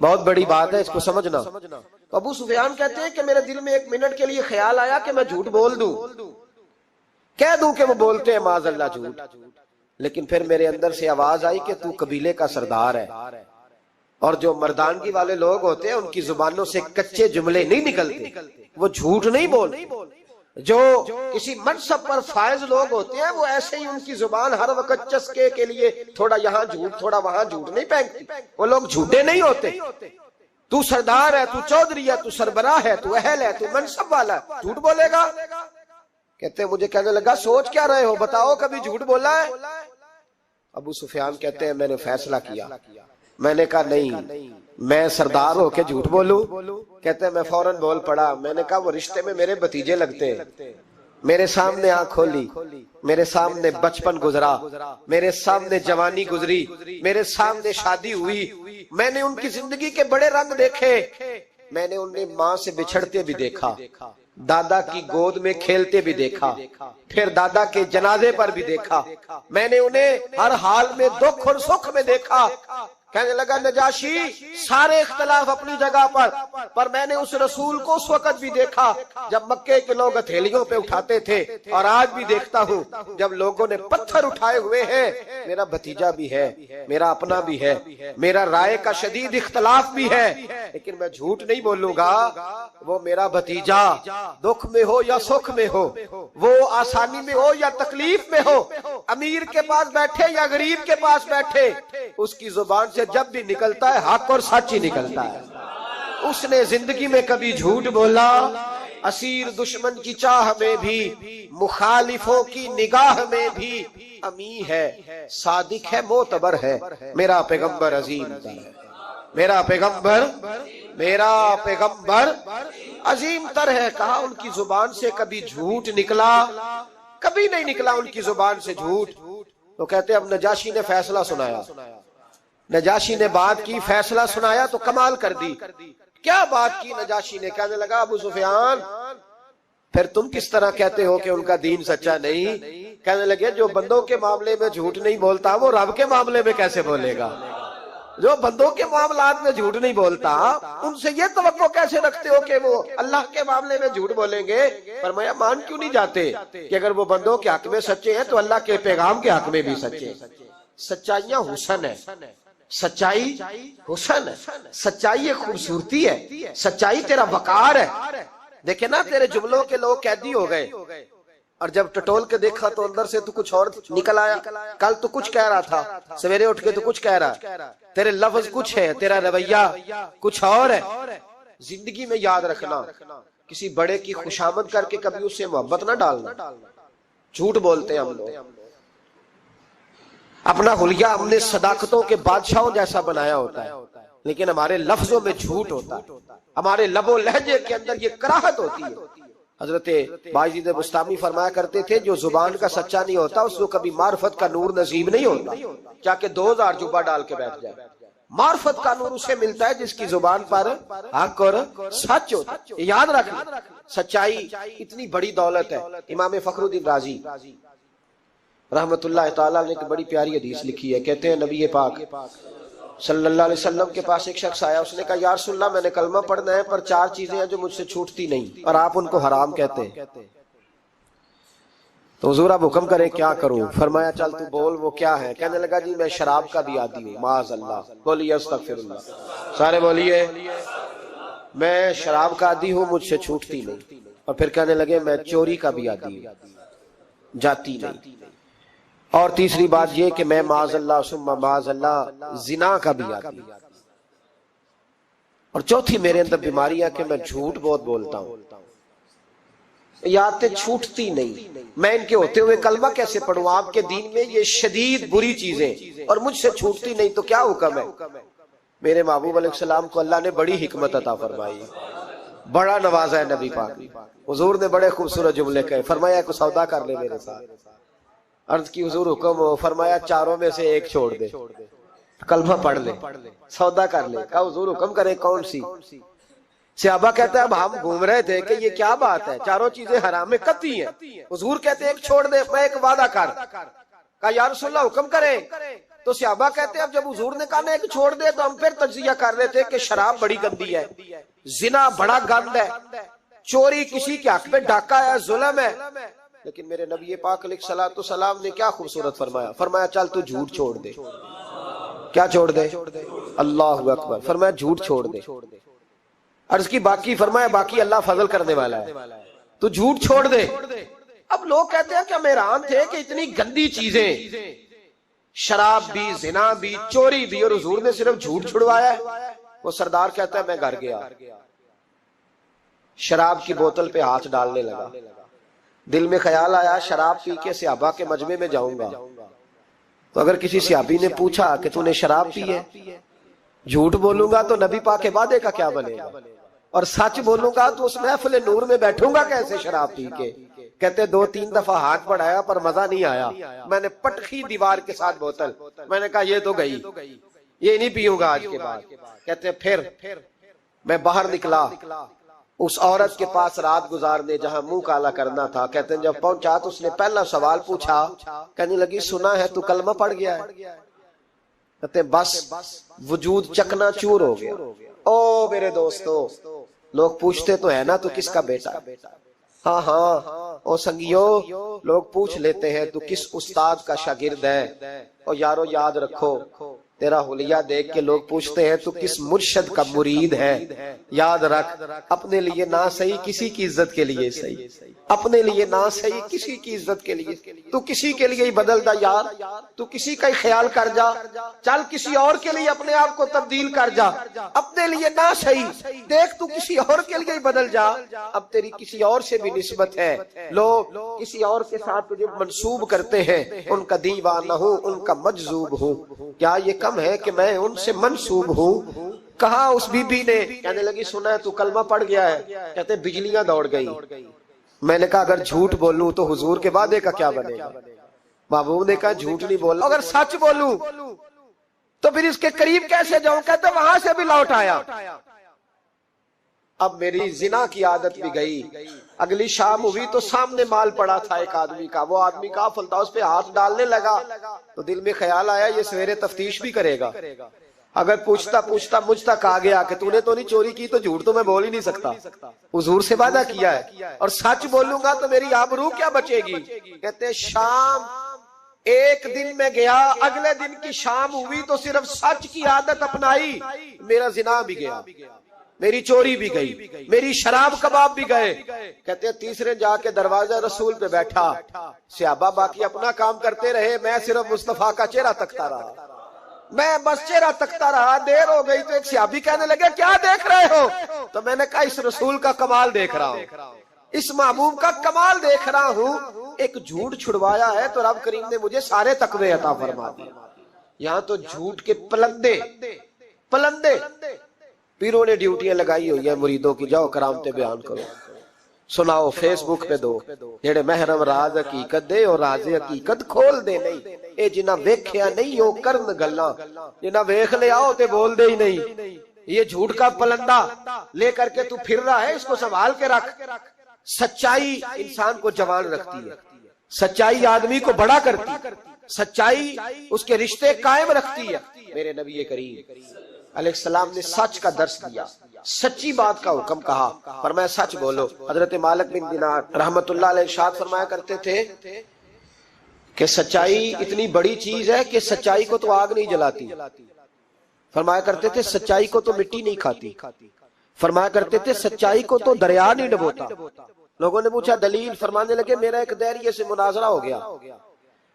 بہت بڑی بات ہے اس کو سمجھنا۔ تو ابو سفیان کہتے ہیں کہ میرے دل میں 1 منٹ کے لیے خیال آیا کہ میں جھوٹ بول دوں، کہہ دوں کہ وہ بولتے ہیں معاذ اللہ جھوٹ، لیکن پھر میرے اندر سے آواز آئی کہ تو قبیلے کا سردار ہے، اور جو مردانگی والے لوگ ہوتے ہیں ان کی زبانوں سے کچے جملے نہیں نکلتے، وہ جھوٹ نہیں بولتے۔ جو کسی منصب پر فائز لوگ ہوتے ہیں وہ ایسے ہی ان کی زبان ہر وقت چسکے کے لیے تھوڑا یہاں جھوٹ تھوڑا وہاں جھوٹ نہیں پھینکتی، وہ لوگ جھوٹے نہیں ہوتے۔ تو سردار ہے، تو چودھری ہے، تو سربراہ ہے، تو اہل ہے، تو منصب والا ہے، جھوٹ بولے گا؟ کہتے ہیں مجھے کہنے لگا سوچ کیا رہے ہو، بتاؤ کبھی جھوٹ بولا ہے؟ ابو سفیان کہتے ہیں میں نے فیصلہ کیا، میں نے کہا نہیں میں سردار ہو کے جھوٹ بولوں؟ کہتے ہیں میں فوراً بول پڑا، میں نے کہا وہ رشتے میں میرے بھتیجے لگتے ہیں، میرے سامنے آنکھ کھولی، میرے سامنے بچپن گزرا، میرے سامنے جوانی گزری، میرے سامنے شادی ہوئی، میں نے ان کی زندگی کے بڑے رنگ دیکھے، میں نے انہیں ماں سے بچھڑتے بھی دیکھا، دادا کی گود میں کھیلتے بھی دیکھا، پھر دادا کے جنازے پر بھی دیکھا، میں نے انہیں ہر حال میں دکھ اور سکھ میں دیکھا۔ کہنے لگا نجاشی سارے اختلاف اپنی جگہ پر میں نے اس رسول کو اس وقت بھی دیکھا جب مکے کے لوگ ہتھیلیوں پہ اٹھاتے تھے، اور آج بھی دیکھتا ہوں جب لوگوں نے پتھر اٹھائے ہوئے ہیں۔ میرا بھتیجا بھی ہے، میرا اپنا بھی ہے، میرا رائے کا شدید اختلاف بھی ہے، لیکن میں جھوٹ نہیں بولوں گا۔ وہ میرا بھتیجا دکھ میں ہو یا سکھ میں ہو، وہ آسانی میں ہو یا تکلیف میں ہو، امیر کے پاس بیٹھے یا غریب کے پاس بیٹھے، اس کی زبان سے جب بھی نکلتا ہے حق اور سچ ہی نکلتا ہے۔ اس نے زندگی میں کبھی جھوٹ بولا؟ اسیر دشمن کی چاہ میں بھی، مخالفوں کی نگاہ میں بھی امی ہے، صادق ہے، معتبر ہے، میرا پیغمبر عظیم تر ہے، میرا پیغمبر عظیم تر ہے۔ کہا ان کی زبان سے کبھی جھوٹ نکلا؟ کبھی نہیں نکلا ان کی زبان سے جھوٹ۔ تو کہتے اب نجاشی نے فیصلہ سنایا، نجاشی نے بات کی، فیصلہ سنایا تو کمال کر دی۔ کیا بات کی نجاشی نے؟ کہنے لگا ابو سفیان پھر تم کس طرح کہتے ہو کہ ان کا دین سچا نہیں؟ کہنے لگے جو بندوں کے معاملے میں جھوٹ نہیں بولتا وہ رب کے معاملے میں کیسے بولے گا؟ جو بندوں کے معاملات میں جھوٹ نہیں بولتا ان سے یہ توقع کیسے رکھتے ہو کہ وہ اللہ کے معاملے میں جھوٹ بولیں گے؟ فرمایا مان کیوں نہیں جاتے کہ اگر وہ بندوں کے حق میں سچے ہیں تو اللہ کے پیغام کے حق میں بھی سچے ہیں۔ سچائیاں حسن ہے، سچائی حسن ہے، سچائی ایک خوبصورتی ہے، سچائی تیرا وقار ہے۔ دیکھیں نا تیرے جملوں کے لوگ قیدی ہو گئے، اور جب ٹٹول کے دیکھا تو اندر سے تو کچھ اور نکل آیا. کل تو کچھ کہہ رہا تھا, سویرے اٹھ کے تو کچھ کہہ رہا, تیرے لفظ کچھ ہے, تیرا رویہ کچھ اور ہے. زندگی میں یاد رکھنا, کسی بڑے کی خوشامد کر کے کبھی اس سے محبت نہ ڈالنا. جھوٹ بولتے ہیں ہم لوگ, اپنا حلیہ ہم نے صداقتوں کے بادشاہوں جیسا بنایا ہوتا ہے, لیکن ہمارے لفظوں میں جھوٹ ہوتا ہے, ہمارے لب و لہجے کے اندر یہ کراہت ہوتی ہے. حضرت باجید بستامی فرمایا کرتے تھے, جو زبان کا سچا نہیں ہوتا اس کو کبھی معرفت کا نور نصیب نہیں ہوتا, چاہے 2000 جبہ ڈال کے بیٹھ جائے. معرفت کا نور اسے ملتا ہے جس کی زبان پر حق اور سچ ہوتا ہے. یاد رکھنا, سچائی اتنی بڑی دولت ہے. امام فخر الدین رازی رحمت اللہ تعالیٰ نے ایک بڑی پیاری حدیث لکھی ہے. کہتے ہیں نبی پاک صلی اللہ علیہ وسلم کے پاس ایک شخص آیا, اس نے کہا یا رسول اللہ میں نے کلمہ پڑھنا ہے پر 4 چیزیں ہیں جو مجھ سے چھوٹتی نہیں اور آپ ان کو حرام کہتے ہیں. تو حضور آپ حکم کریں کیا کروں؟ فرمایا چل تو بول وہ کیا ہے. کہنے لگا جی میں شراب کا بھی عادی ہوں. معاذ اللہ. بولیے استغفر اللہ, سارے بولیے میں شراب کا عادی ہوں, مجھ سے چھوٹتی نہیں. اور پھر کہنے لگے میں چوری کا بھی عادی ہوں, جاتی نہیں. اور تیسری بات یہ کہ میں معاذ اللہ ثم معاذ اللہ زنا کا بھی عادی ہوں. اور چوتھی میرے اندر بیماری ہے کہ میں جھوٹ بہت بولتا ہوں. یادیں چھوٹتی نہیں, میں ان کے ہوتے ہوئے کلمہ کیسے پڑھوں؟ آپ کے دین میں یہ شدید بری چیزیں اور مجھ سے چھوٹتی نہیں تو کیا حکم ہے؟ میرے محبوب علیہ السلام کو اللہ نے بڑی حکمت عطا فرمائی, بڑا نوازا ہے نبی پاک. حضور نے بڑے خوبصورت جملے کہے, فرمایا کو سودا کر لے میرے ساتھ. عرض کی حضور حکم ہو, فرمایا 4 میں سے ایک چھوڑ دے, کلمہ پڑھ لے, سودا کر لے. کہا حضور حکم کرے کون سی؟ صحابہ کہتا ہے اب ہم گھوم رہے تھے کہ یہ کیا بات ہے, 4 چیزیں حرام میں قطعی ہیں. حضور کہتے ہیں ایک چھوڑ دے, میں ایک وعدہ کر. کہا یا رسول اللہ حکم کرے. تو صحابہ کہتے ہیں اب جب حضور نے کہا نا ایک چھوڑ دے تو ہم پھر تجزیہ کر رہے تھے کہ شراب بڑی گندی ہے, زنا بڑا گند ہے, چوری کسی کے حق پہ ڈاکہ ہے, ظلم ہے. لیکن میرے نبی پاک علیہ الصلوۃ والسلام نے کیا خوبصورت فرمایا, فرمایا چل تو جھوٹ چھوڑ دے. کیا چھوڑ دے؟ اللہ اکبر. فرمایا جھوٹ چھوڑ دے. عرض کی باقی؟ فرمایا باقی اللہ فضل کرنے والا ہے, تو جھوٹ چھوڑ دے. اب لوگ کہتے ہیں کہ ہم حیران تھے کہ اتنی گندی چیزیں, شراب بھی, زنا بھی, چوری بھی, اور حضور نے صرف جھوٹ چھڑوایا ہے. وہ سردار کہتا ہے میں گھر گیا, شراب کی بوتل پہ ہاتھ ڈالنے لگا. دل میں خیال آیا شراب پی کے صحابہ کے مجمع میں جاؤں گا, تو اگر کسی صحابی نے پوچھا کہ تو نے شراب پی ہے, جھوٹ بولوں گا تو نبی پاک کے وعدے کا کیا بنے گا, اور سچ بولوں گا تو اس محفل نور میں بیٹھوں گا کیسے شراب پی کے؟ کہتے 2-3 دفعہ ہاتھ بڑھایا پر مزہ نہیں آیا. میں نے پٹخی دیوار کے ساتھ بوتل, میں نے کہا یہ تو گئی, یہ نہیں پیوں گا آج کے بعد. کہتے پھر میں باہر نکلا اس عورت کے پاس رات گزارنے جہاں منہ کالا کرنا تھا. کہتے ہیں جب پہنچا تو اس نے پہلا سوال پوچھا, کہنے لگی سنا ہے تو کلمہ پڑھ گیا ہے. کہتے بس وجود چکنا چور ہو گیا. او میرے دوستو, لوگ پوچھتے تو ہے نا تو کس کا بیٹا؟ ہاں ہاں او سنگیو, لوگ پوچھ لیتے ہیں تو کس استاد کا شاگرد ہے. او یارو یاد رکھو, تیرا حلیہ دیکھ کے لوگ پوچھتے ہیں تو کس مرشد کا مرید ہے. یاد رکھ اپنے لیے نہ صحیح کسی کی عزت کے لیے صحیح, اپنے لیے نہ صحیح کسی کی عزت کے لیے. تو کسی کے لیے ہی بدل دا یار, تو کسی کا ہی خیال کر جا, چل کسی اور کے لیے اپنے آپ کو تبدیل کر جا. اپنے لیے نہ صحیح دیکھ تو کسی اور کے لیے ہی بدل جا, اب تیری کسی اور سے بھی نسبت ہے. لوگ کسی اور کے ساتھ تجھے منسوب کرتے ہیں, ان کا دیوانہ ہوں, ان کا مجذوب ہوں. کیا یہ کم ہے کہ میں ان سے منسوب ہوں؟ کہا اس بی بی نے, کہنے لگی سنا ہے تو کلمہ پڑھ گیا ہے. کہتے بجلیاں دوڑ گئی. میں نے کہا اگر جھوٹ بولوں تو حضور کے وعدے کا کیا بنے گا؟ محبوب نے کہا جھوٹ نہیں بولنا, اگر سچ بولوں تو پھر اس کے قریب کیسے جاؤں؟ کہتے وہاں سے بھی لوٹ آیا. اب میری زنا کی عادت بھی گئی. اگلی شام ہوئی تو سامنے مال پڑا تھا ایک آدمی کا, وہ آدمی کافل تھا, اس پہ ہاتھ ڈالنے لگا تو دل میں خیال آیا یہ سویرے تفتیش بھی کرے گا. اگر پوچھتا پوچھتا مجھ تک آ گیا کہ تو نے تو نہیں چوری کی, تو جھوٹ تو میں بول ہی نہیں سکتا, حضور سے وعدہ کیا ہے, اور سچ بولوں گا تو میری آبرو کیا بچے گی. کہتے شام ایک دن میں گیا, اگلے دن کی شام ہوئی تو صرف سچ کی عادت اپنائی, میرا زنا بھی گیا. میری چوری بھی گئی، میری شراب کباب بھی گئے. کہتے ہیں تیسرے جا کے دروازہ رسول پہ بیٹھا، صحابہ باقی اپنا کام کرتے رہے، میں صرف مصطفیٰ کا چہرہ تکتا رہا. میں بس چہرہ تکتا رہا. دیر ہو گئی تو ایک صحابی کہنے لگے کیا دیکھ رہے ہو؟ تو میں نے کہا اس رسول کا کمال دیکھ رہا ہوں، اس محبوب کا کمال دیکھ رہا ہوں. ایک جھوٹ چھڑوایا ہے تو رب کریم نے مجھے سارے تقوی عطا فرما دیے. یہاں تو جھوٹ کے پلندے پیروں نے ڈیوٹیاں لگائی ہوئی ہیں مریدوں کی، جاؤ کرامتیں بیان کرو، سناؤ، فیس بک پہ دو. جڑے محرم راز حقیقت دے اور راز حقیقت کھول دے نہیں. اے جنہ ویکھیا نہیں او کرن گلاں، جنہ ویکھ لے آؤ تے بول دے ہی نہیں. یہ جھوٹ کا پلندہ لے کر کے تو پھر رہا ہے، اس کو سنبھال کے رکھ. سچائی انسان کو جوان رکھتی ہے، سچائی آدمی کو بڑا کرتی ہے، سچائی اس کے رشتے قائم رکھتی ہے. میرے نبی کریم علیہ السلام نے سچ کا درس دیا، سچی بات کا حکم کہا، فرمایا سچ بولو. حضرت مالک بن دینار رحمت اللہ علیہ ارشاد فرمایا کرتے تھے کہ سچائی اتنی بڑی چیز ہے کہ سچائی کو تو آگ نہیں جلاتی. فرمایا کرتے تھے سچائی کو تو مٹی نہیں کھاتی. فرمایا کرتے تھے سچائی کو تو دریا نہیں ڈبوتا. لوگوں نے پوچھا دلیل، فرمانے لگے میرا ایک دہریے سے مناظرہ ہو گیا،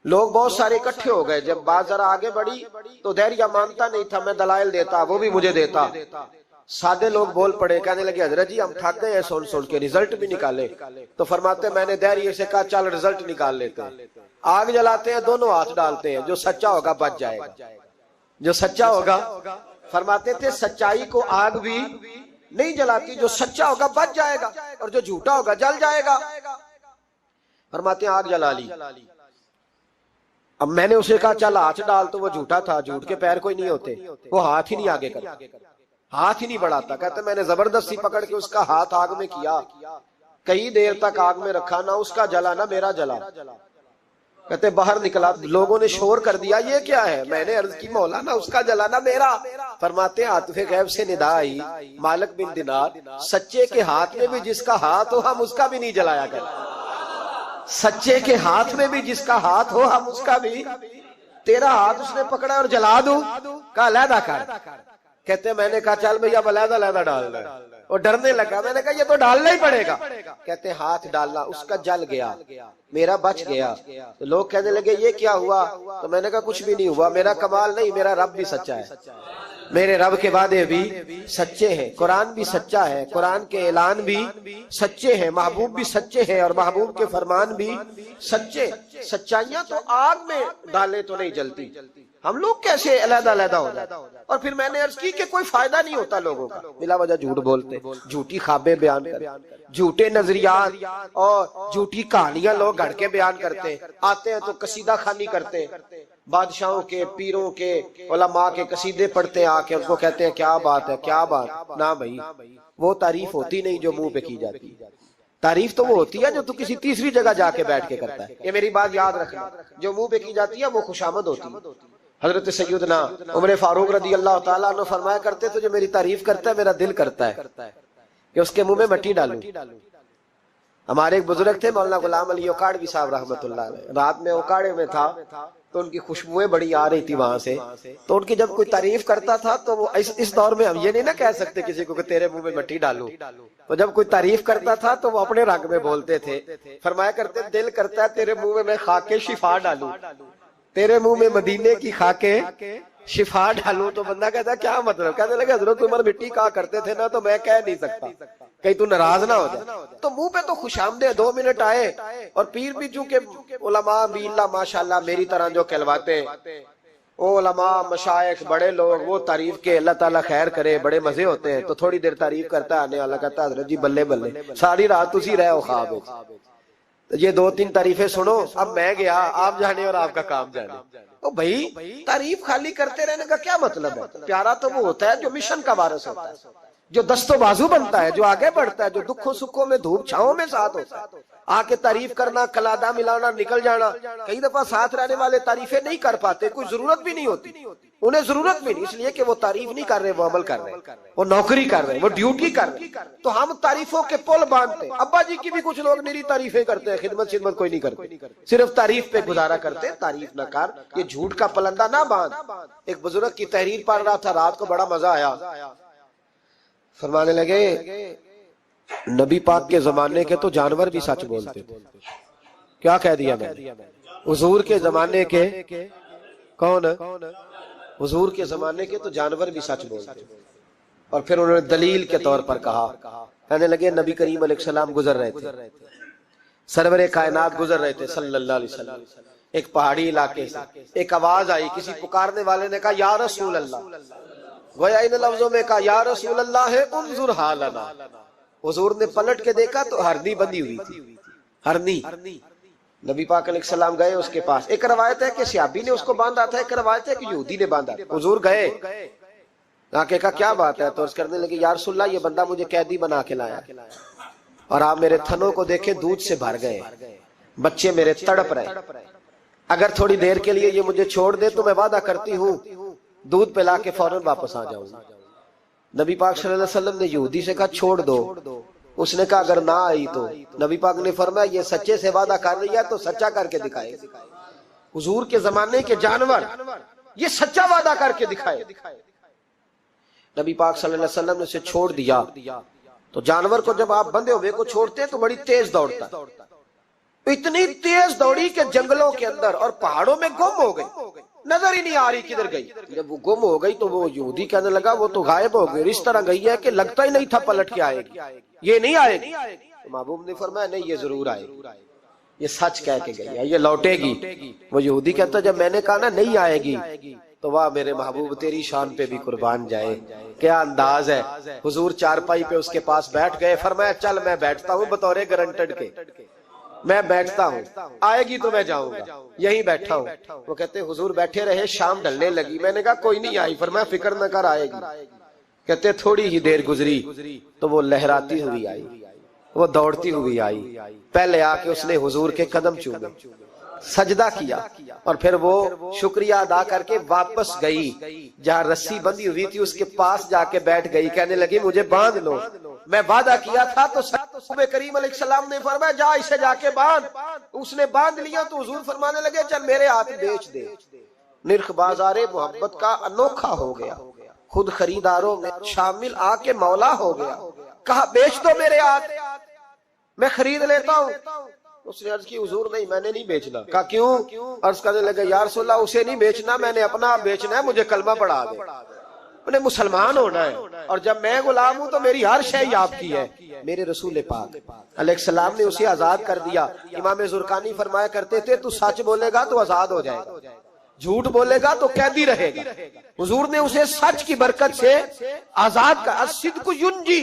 لوگ بہت سارے اکٹھے ہو گئے. جب بات ذرا آگے بڑھی تو دہریہ مانتا نہیں تھا، میں دلائل دیتا، وہ بھی مجھے دیتا. سادے لوگ بول پڑے، کہنے لگے حضرت جی ہم تھک گئے ہیں سن کے، رزلٹ بھی نکالے. تو فرماتے میں نے دہریے سے کہا چل رزلٹ نکال لیتے ہیں. آگ جلاتے ہیں، دونوں ہاتھ ڈالتے ہیں، جو سچا ہوگا بچ جائے گا، جو سچا ہوگا. فرماتے تھے سچائی کو آگ بھی نہیں جلاتی، جو سچا ہوگا بچ جائے گا اور جو جھوٹا ہوگا جل جائے گا. فرماتے ہیں آگ جلا لی. اب میں نے اسے کہا چل ہاتھ ڈال، تو وہ جھوٹا تھا، جھوٹ کے پیر کوئی نہیں ہوتے، وہ ہاتھ ہی نہیں آگے کرتا، ہاتھ ہی نہیں بڑھاتا. کہتے میں نے زبردستی پکڑ کے اس کا ہاتھ آگ میں کیا، کئی دیر تک آگ میں رکھا، نہ اس کا جلا نہ میرا جلا. کہتے باہر نکلا، لوگوں نے شور کر دیا یہ کیا ہے؟ میں نے عرض کی مولا نہ اس کا جلا نہ میرا. فرماتے عاطف غیب سے ندا آئی، مالک بن دینار سچے کے ہاتھ میں بھی جس کا ہاتھ ہو ہم اس کا بھی نہیں جلایا کرتے. سچے کے ہاتھ میں بھی جس کا ہاتھ ہو ہم اس کا بھی. تیرا ہاتھ اس نے پکڑا اور جلا دوں، کہا علیحدہ کر. کہتے میں نے کہا چل بھئی اب علیحدہ علیحدہ ڈال دے. وہ ڈرنے لگا، میں نے کہا یہ تو ڈالنا ہی پڑے گا. کہتے ہاتھ ڈالنا، اس کا جل گیا، میرا بچ گیا. تو لوگ کہنے لگے یہ کیا ہوا؟ تو میں نے کہا کچھ بھی نہیں ہوا، میرا کمال نہیں، میرا رب بھی سچا ہے، میرے رب کے وعدے بھی سچے ہیں، قرآن بھی سچا ہے، قرآن کے اعلان بھی سچے ہیں، محبوب بھی سچے ہیں اور محبوب کے فرمان بھی سچے. سچائیاں تو آگ میں ڈالے تو نہیں جلتی، ہم لوگ کیسے علیحدہ علیحدہ ہو جاتے. اور پھر میں نے عرض کی کہ کوئی فائدہ نہیں ہوتا لوگوں کا، بلا وجہ جھوٹ بولتے، جھوٹی خوابیں بیان کرتے، جھوٹے نظریات اور جھوٹی کہانیاں لوگ گھڑ کے بیان کرتے. آتے ہیں تو قصیدہ خوانی کرتے، بادشاہوں کے، پیروں کے، علماء کے قصیدے پڑھتے آ کے، ان کو کہتے ہیں کیا بات ہے کیا بات. نہ بھائی وہ تعریف ہوتی نہیں جو منہ پہ کی جاتی، تعریف تو وہ ہوتی ہے جو تو کسی تیسری جگہ جا کے بیٹھ کے کرتا ہے. یہ میری بات یاد رکھنا، جو منہ پہ کی جاتی ہے وہ خوشامد ہوتی ہے. حضرت سیدنا عمر فاروق رضی اللہ تعالیٰ عنہ فرمایا کرتے تو جو میری تعریف کرتا ہے میرا دل کرتا ہے کہ اس کے منہ میں مٹی ڈالوں. ہمارے ایک بزرگ تھے مولانا غلام علی اوکاڑوی صاحب رحمۃ اللہ علیہ، رات میں اوکاڑے میں تھا تو ان کی خوشبوئیں بڑی آ رہی تھی وہاں سے. تو ان کی جب کوئی تعریف کرتا تھا تو وہ اس دور میں ہم یہ نہیں نہ کہہ سکتے کسی کو کہ تیرے منہ میں مٹی ڈالوں، تو جب کوئی تعریف کرتا تھا تو وہ اپنے رنگ میں بولتے تھے. فرمایا کرتے دل کرتا ہے تیرے منہ میں خاک شفا ڈالوں، تیرے منہ میں مدینے کی خاکیں شفا ڈالوں. تو بندہ کہتا کیا مطلب؟ کہنے لگے حضرت عمر مٹی کہا کرتے تھے نا، تو میں کہہ نہیں سکتا کہیں تو ناراض نہ ہو جائے. تو منہ پہ تو خوش آمدید 2 منٹ آئے. اور پیر بھی چونکہ علماء بھی اللہ ماشاءاللہ میری طرح جو کہلواتے ہیں، وہ علماء مشائخ بڑے لوگ، وہ تعریف کے اللہ تعالیٰ خیر کرے بڑے مزے ہوتے ہیں. تو تھوڑی دیر تعریف کرتا ہے، آنے والا کہتا ہے حضرت جی بلے بلے ساری رات اسی رہے ہو خواب. یہ 2-3 تعریفیں سنو، اب میں گیا، آپ جانے اور آپ کا کام جانے. او بھائی تعریف خالی کرتے رہنے کا کیا مطلب ہے؟ پیارا تو وہ ہوتا ہے جو مشن کا وارث ہوتا ہے، جو دست و بازو بنتا ہے، جو آگے بڑھتا ہے، جو دکھوں سکھوں میں دھوپ چھاؤں میں ساتھ ہوتا ہے. آ کے تعریف کرنا، کلادہ ملانا، نکل جانا. کئی دفعہ ساتھ رہنے والے تعریفیں نہیں کر پاتے، کوئی ضرورت بھی نہیں ہوتی، انہیں ضرورت بھی نہیں، اس لیے کہ وہ تعریف نہیں کر رہے، وہ عمل کر رہے، وہ نوکری کر رہے، وہ ڈیوٹی کر رہے. تو ہم تعریفوں کے پل باندھتے. ابا جی کی بھی کچھ لوگ میری تعریفیں کرتے ہیں، خدمت کوئی نہیں کرتے، صرف تعریف پہ گزارا کرتے. تعریف نہ کر، یہ جھوٹ کا پلندہ نہ باندھ. ایک بزرگ کی تحریر پڑھ رہا تھا رات کو، بڑا مزہ آیا. فرمانے لگے نبی پاک کے زمانے کے تو جانور بھی سچ بولتے تھے. کیا کہہ دیا میں نے؟ حضور کے زمانے کے کون؟ حضور کے زمانے کے تو جانور بھی سچ بولتے تھے. اور پھر انہوں نے دلیل کے طور پر کہا، کہنے لگے نبی کریم علیہ السلام گزر رہے تھے، سرور کائنات گزر رہے تھے صلی اللہ علیہ وسلم، ایک پہاڑی علاقے سے ایک آواز آئی، کسی پکارنے والے نے کہا یا رسول اللہ، گویا ان لفظوں میں کہا یا رسول اللہ ہے انظر حالنا. حضور نے پلٹ کے دیکھا تو ہرنی بندھی ہوئی تھی، ہرنی. نبی پاک علیہ السلام گئے اس کے پاس. ایک روایت ہے کہ صحابی نے اس کو باندھا تھا، ایک روایت ہے کہ یہودی نے باندھا. حضور گئے، آ کے کہا کیا بات ہے؟ تو عرض کرنے لگے یا رسول اللہ یہ بندہ مجھے قیدی بنا کے لایا اور آپ میرے تھنوں کو دیکھے دودھ سے بھر گئے، بچے میرے تڑپ رہے، اگر تھوڑی دیر کے لیے یہ مجھے چھوڑ دے تو میں وعدہ کرتی ہوں دودھ پلا کے فوراً واپس آ جاؤں. نبی پاک صلی اللہ علیہ وسلم نے یہودی سے کہا چھوڑ دو. اس نے کہا اگر نہ آئی تو؟ نبی پاک نے فرمایا یہ سچے سے وعدہ کر رہی ہے تو سچا کر کے دکھائے. حضور کے زمانے کے جانور یہ سچا وعدہ کر کے دکھائے. نبی پاک صلی اللہ علیہ وسلم نے اسے چھوڑ دیا. تو جانور کو جب آپ بندھے ہوئے کو چھوڑتے ہیں تو بڑی تیز دوڑتا ہے. اتنی تیز دوڑی کہ جنگلوں کے اندر اور پہاڑوں میں گم ہو گئی، نظر ہی نہیں آ رہی کدھر گئی. جب وہ گم ہو گئی تو وہ یہودی کہنے لگا وہ تو غائب ہو گئی، اس طرح گئی ہے کہ لگتا ہی نہیں تھا پلٹ کے آئے گی، یہ نہیں آئے گی. محبوب نے فرمایا نہیں یہ ضرور آئے گی، یہ سچ کہہ کے گئی ہے، یہ لوٹے گی. وہ یہودی کہتا جب میں نے کہا نا نہیں آئے گی تو واہ میرے محبوب تیری شان پہ بھی قربان جائے، کیا انداز ہے. حضور چارپائی پہ اس کے پاس بیٹھ گئے، فرمایا چل میں بیٹھتا ہوں بطور گارنٹڈ کے، میں بیٹھتا ہوں، آئے گی تو میں جاؤں گا، یہیں بیٹھا ہوں. وہ کہتے حضور بیٹھے رہے، شام ڈھلنے لگی، میں نے کہا کوئی نہیں آئی. فرمایا فکر نہ کر آئے گی. کہتے تھوڑی ہی دیر گزری تو وہ لہراتی ہوئی آئی، وہ دوڑتی ہوئی آئی. پہلے آ کے اس نے حضور کے قدم چومے، سجدہ کیا اور پھر وہ شکریہ ادا کر کے واپس گئی. جہاں رسی بندھی ہوئی تھی اس کے پاس جا کے بیٹھ گئی، کہنے لگی مجھے باندھ لو، میں وعدہ کیا تھا. تو نبی کریم علیہ السلام نے فرمایا جا اسے جا کے باندھ. اس نے باندھ لیا تو حضور فرمانے لگے چل میرے ہاتھ بیچ دے. نرخ بازار محبت کا انوکھا ہو گیا، خود خریداروں میں شامل آ کے مولا ہو گیا. کہا بیچ دو میرے ہاتھ، میں خرید لیتا ہوں. اس نے عرض کی حضور نہیں میں نے نہیں بیچنا. کہا کیوں؟ عرض کرنے لگے یا رسول اللہ اسے نہیں بیچنا، میں نے اپنا بیچنا ہے، مجھے کلمہ پڑھا دے، انہیں مسلمان ہونا ہے، اور جب میں غلام ہوں تو میری ہر شے آپ کی ہے. میرے رسول پاک علیہ السلام نے اسے آزاد کر دیا. امام زرقانی فرمایا کرتے تھے تو سچ بولے گا تو آزاد ہو جائے گا، جھوٹ بولے گا تو قیدی رہے گا. حضور نے اسے سچ کی برکت سے آزاد کر. الصدق ینجی،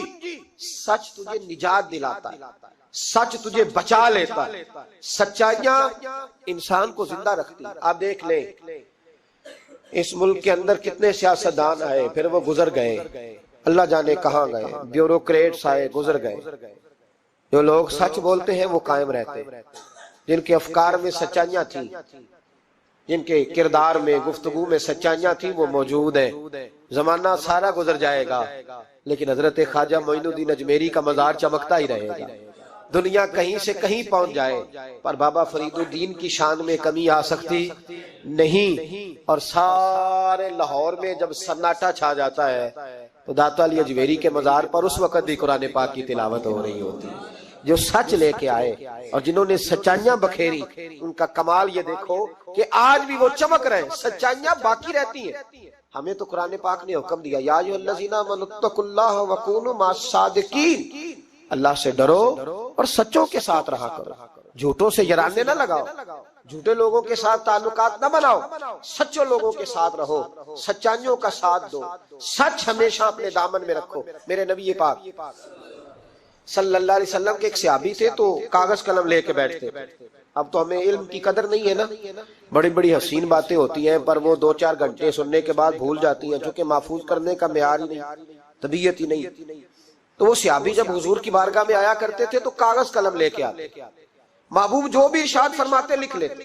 سچ تجھے نجات دلاتا ہے، سچ تجھے بچا لیتا ہے. سچائیاں انسان کو زندہ رکھتی. آپ دیکھ لیں اس ملک کے اندر کتنے سیاستدان آئے، پھر وہ گزر گئے، اللہ جانے کہاں گئے، بیوروکریٹس آئے گزر گئے. جو لوگ سچ بولتے ہیں وہ قائم رہتے، جن کے افکار میں سچائیاں تھیں، جن کے کردار میں گفتگو میں سچائیاں تھیں وہ موجود ہیں. زمانہ سارا گزر جائے گا لیکن حضرت خواجہ معین الدین اجمیری کا مزار چمکتا ہی رہے گا. دنیا کہیں سے کہیں پہنچ جائے پر بابا فرید الدین کی شان میں کمی آ سکتی نہیں. اور سارے لاہور میں جب سناٹا چھا جاتا ہے تو داتا علی اجمیری کے مزار پر اس وقت بھی قرآن پاک کی تلاوت ہو رہی ہوتی. جو سچ لے کے آئے اور جنہوں نے سچائیاں بکھیری ان کا کمال یہ دیکھو کہ آج بھی وہ چمک رہے ہیں، سچائیاں باقی رہتی ہیں. ہمیں تو قرآن پاک نے حکم دیا یا ایھا الذین آمنوا اتقوا اللہ وکونوا مع الصادقین، اللہ سے ڈرو اور سچوں کے ساتھ رہا کرو، جھوٹوں سے یرانے نہ لگاؤ، جھوٹے لوگوں کے ساتھ تعلقات نہ بناؤ، سچوں لوگوں کے ساتھ رہو، سچائیوں کا ساتھ دو، سچ ہمیشہ اپنے دامن میں رکھو. میرے نبی پاک صلی اللہ علیہ وسلم کے ایک صحابی تھے تو کاغذ قلم لے کے بیٹھتے. اب تو ہمیں علم کی قدر نہیں ہے نا، بڑی بڑی حسین باتیں ہوتی ہیں پر وہ 2-4 گھنٹے سننے کے بعد بھول جاتی ہیں، چونکہ محفوظ کرنے کا معیار ہی نہیں، طبیعت ہی نہیں. تو وہ صحابی جب حضور کی بارگاہ میں آیا کرتے تھے تو کاغذ قلم لے کے آتے، محبوب جو بھی ارشاد فرماتے لکھ لیتے.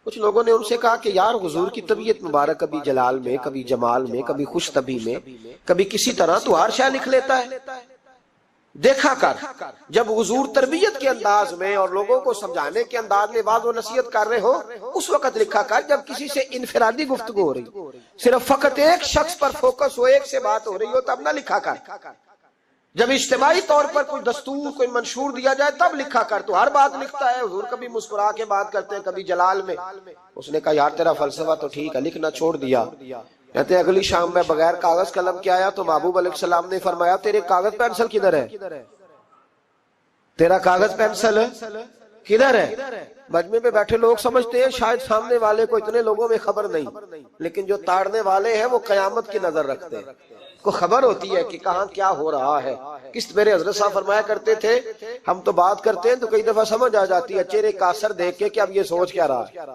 کچھ لوگوں نے ان سے کہا کہ یار حضور کی طبیعت مبارک کبھی جلال میں، کبھی جمال میں، کبھی خوش طبی میں، کبھی کسی طرح تو ہر شے لکھ لیتا ہے. دیکھا کر جب حضور تربیت کے انداز میں اور لوگوں کو سمجھانے کے انداز میں واعظ و نصیحت کر رہے ہو، اس وقت لکھا کر جب کسی سے انفرادی گفتگو ہو رہی، صرف فقط ایک شخص پر فوکس ہو، ایک سے بات ہو رہی ہو، تب نہ لکھا کر۔ جب اجتماعی طور پر کوئی دستور، کوئی منشور دیا جائے تب لکھا کر۔ تو ہر بات لکھتا ہے، حضور کبھی مسکرا کے بات کرتے ہیں، کبھی جلال میں۔ اس نے کہا یار تیرا فلسفہ تو ٹھیک ہے، لکھنا چھوڑ دیا۔ کہتے ہیں اگلی شام میں بغیر کاغذ قلم کے آیا تو محبوب علیہ السلام نے فرمایا تیرے کاغذ پینسل کدھر ہے؟ تیرا کاغذ پینسل کدھر ہے؟ مجمع میں بیٹھے لوگ سمجھتے ہیں شاید سامنے والے کو اتنے لوگوں میں خبر نہیں، لیکن جو تاڑنے والے ہیں وہ قیامت کی نظر رکھتے ہیں، کو خبر ہوتی ہے کہ کہاں کیا ہو رہا ہے۔ میرے حضرت صاحب فرمایا کرتے تھے ہم تو بات کرتے ہیں تو کئی دفعہ سمجھ آ جاتی ہے چہرے کا اثر دیکھ کے کہ اب یہ سوچ کیا رہا ہے،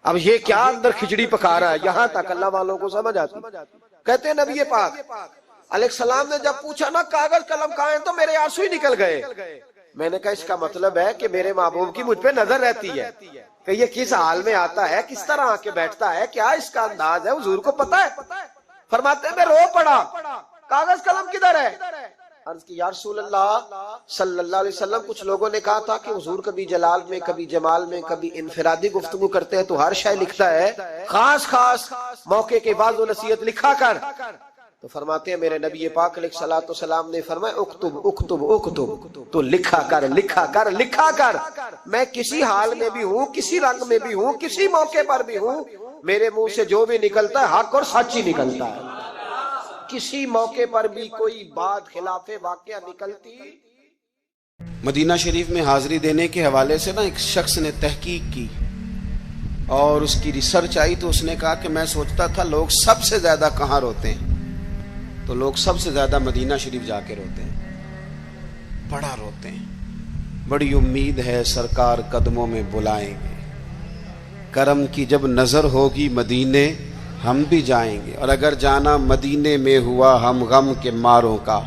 اب یہ کیا اندر کھچڑی پکا رہا ہے، یہاں تک اللہ والوں کو سمجھ آتی۔ کہتے ہیں نبی پاک علیہ السلام نے جب پوچھا نا کاغذ قلم کہاں ہیں تو میرے آنسو ہی نکل گئے۔ میں نے کہا اس کا مطلب ہے کہ میرے محبوب کی مجھ پہ نظر رہتی ہے کہ یہ کس حال میں آتا ہے، کس طرح آ کے بیٹھتا ہے، کیا اس کا انداز ہے، حضور کو پتا ہے۔ فرماتے ہیں میں رو پڑا، کاغذ قلم کدھر ہے؟ عرض کی یا رسول اللہ صلی اللہ علیہ وسلم، کچھ لوگوں نے کہا تھا کہ حضور کبھی جلال میں، کبھی جمال میں، کبھی انفرادی گفتگو کرتے ہیں تو ہر شے لکھتا ہے، خاص خاص موقع کے بعض و نصیحت لکھا کر۔ تو فرماتے ہیں میرے نبی پاک علیہ الصلوۃ والسلام نے فرمایا اکتب اکتب اکتب، تو لکھا کر لکھا کر لکھا کر۔ میں کسی حال میں بھی ہوں، کسی رنگ میں بھی ہوں، کسی موقع پر بھی ہوں، میرے منہ سے جو بھی نکلتا ہے حق اور سچ ہی نکلتا ہے۔ کسی موقع پر بھی کوئی بات خلاف واقعہ نکلتی۔ مدینہ شریف میں حاضری دینے کے حوالے سے نا ایک شخص نے تحقیق کی اور اس کی ریسرچ آئی تو اس نے کہا کہ میں سوچتا تھا لوگ سب سے زیادہ کہاں روتے ہیں، تو لوگ سب سے زیادہ مدینہ شریف جا کے روتے ہیں، بڑا روتے ہیں۔ بڑی امید ہے سرکار قدموں میں بلائیں گے، کرم کی جب نظر ہوگی مدینے ہم بھی جائیں گے، اور اگر جانا مدینے میں ہوا ہم غم کے ماروں کا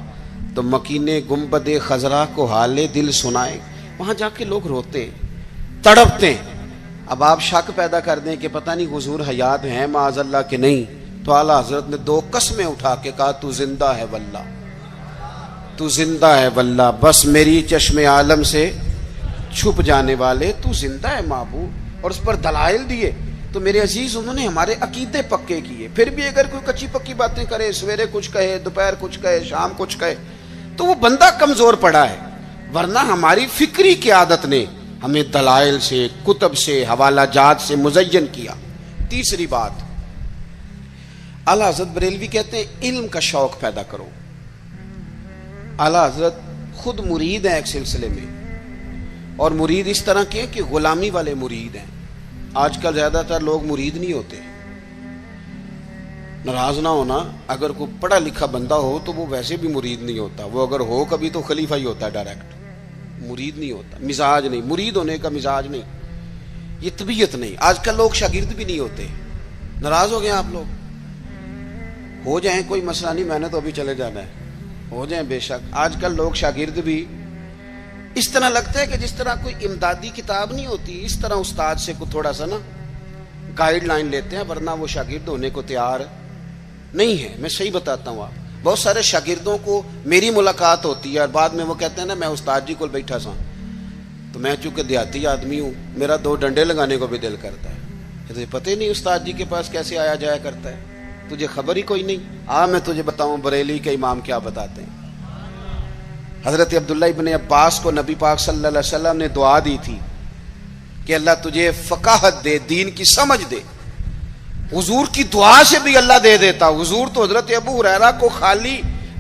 تو مکینے گنبد خضرا کو حال دل سنائیں۔ وہاں جا کے لوگ روتے ہیں، تڑپتے ہیں۔ اب آپ شک پیدا کر دیں کہ پتہ نہیں حضور حیات ہیں معاذ اللہ کہ نہیں، تو اعلیٰ حضرت نے 2 قسمیں اٹھا کے کہا تو زندہ ہے واللہ، تو زندہ ہے واللہ، بس میری چشم عالم سے چھپ جانے والے تو زندہ ہے محبوب، اور اس پر دلائل دیے۔ تو میرے عزیز انہوں نے ہمارے عقیدے پکے کیے۔ پھر بھی اگر کوئی کچی پکی باتیں کرے، سویرے کچھ کہے، دوپہر کچھ کہے، شام کچھ کہے، تو وہ بندہ کمزور پڑا ہے، ورنہ ہماری فکری کی عادت نے ہمیں دلائل سے، کتب سے، حوالہ جات سے مزین کیا۔ تیسری بات، اعلیٰ حضرت بریلوی کہتے ہیں علم کا شوق پیدا کرو۔ اعلیٰ حضرت خود مرید ہیں ایک سلسلے میں، اور مرید اس طرح کے کہ غلامی والے مرید ہیں۔ آج کل زیادہ تر لوگ مرید نہیں ہوتے، ناراض نہ ہونا، اگر کوئی پڑھا لکھا بندہ ہو تو وہ ویسے بھی مرید نہیں ہوتا، وہ اگر ہو کبھی تو خلیفہ ہی ہوتا ہے ڈائریکٹ، مرید نہیں ہوتا، مزاج نہیں، مرید ہونے کا مزاج نہیں، یہ طبیعت نہیں۔ آج کل لوگ شاگرد بھی نہیں ہوتے، ناراض ہو گئے آپ لوگ، ہو جائیں کوئی مسئلہ نہیں، میں نے تو ابھی چلے جانا ہے، ہو جائیں بے شک۔ آج کل لوگ شاگرد بھی اس طرح لگتا ہے کہ جس طرح کوئی امدادی کتاب نہیں ہوتی، اس طرح استاد سے کو تھوڑا سا نا گائیڈ لائن لیتے ہیں، ورنہ وہ شاگرد ہونے کو تیار نہیں ہے۔ میں صحیح بتاتا ہوں، آپ بہت سارے شاگردوں کو میری ملاقات ہوتی ہے اور بعد میں وہ کہتے ہیں نا میں استاد جی کو بیٹھا سا، تو میں چونکہ دیہاتی آدمی ہوں، میرا 2 ڈنڈے لگانے کو بھی دل کرتا ہے، تجھے پتہ ہی نہیں استاد جی کے پاس کیسے آیا جایا کرتا ہے، تجھے خبر ہی کوئی نہیں۔ میں تجھے بتاؤں بریلی کے امام کیا بتاتے ہیں۔ حضرت عبداللہ ابن عباس کو نبی پاک صلی اللہ علیہ وسلم نے دعا دی تھی کہ اللہ تجھے فقاہت دے، دین کی سمجھ دے۔ حضور کی دعا سے بھی اللہ دے دیتا۔ حضور تو حضرت ابو ہریرہ کو خالی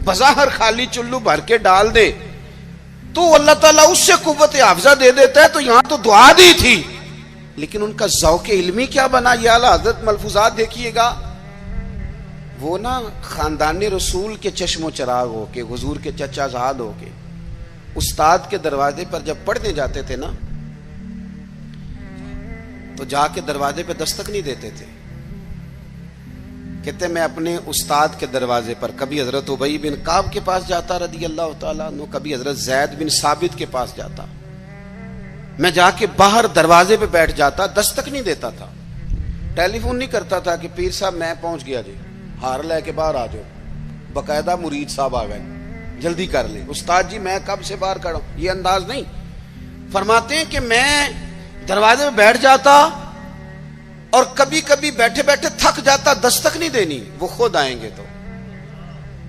بظاہر خالی چلو بھر کے ڈال دے تو اللہ تعالیٰ اس سے قوت حافظہ دے دیتا ہے، تو یہاں تو دعا دی تھی، لیکن ان کا ذوق علمی کیا بنا، یہ اعلیٰ حضرت ملفوظات دیکھیے گا۔ وہ نا خاندان رسول کے چشم و چراغ ہو کے، حضور کے چچا زاد ہو کے، استاد کے دروازے پر جب پڑھنے جاتے تھے نا تو جا کے دروازے پہ دستک نہیں دیتے تھے، کہتے میں اپنے استاد کے دروازے پر کبھی حضرت ابی بن کعب کے پاس جاتا رضی اللہ تعالیٰ عنہ، کبھی حضرت زید بن ثابت کے پاس جاتا، میں جا کے باہر دروازے پہ بیٹھ جاتا، دستک نہیں دیتا تھا، ٹیلی فون نہیں کرتا تھا کہ پیر صاحب میں پہنچ گیا جی، ہار لے کے باہر آ جاؤ، باقاعدہ مرید صاحب آ گئے، جلدی کر لیں. استاد جی میں کب سے باہر کھڑا ہوں, یہ انداز نہیں. فرماتے ہیں کہ میں دروازے میں بیٹھ جاتا اور کبھی کبھی بیٹھے بیٹھے تھک جاتا, دستک نہیں دینی, وہ خود آئیں گے تو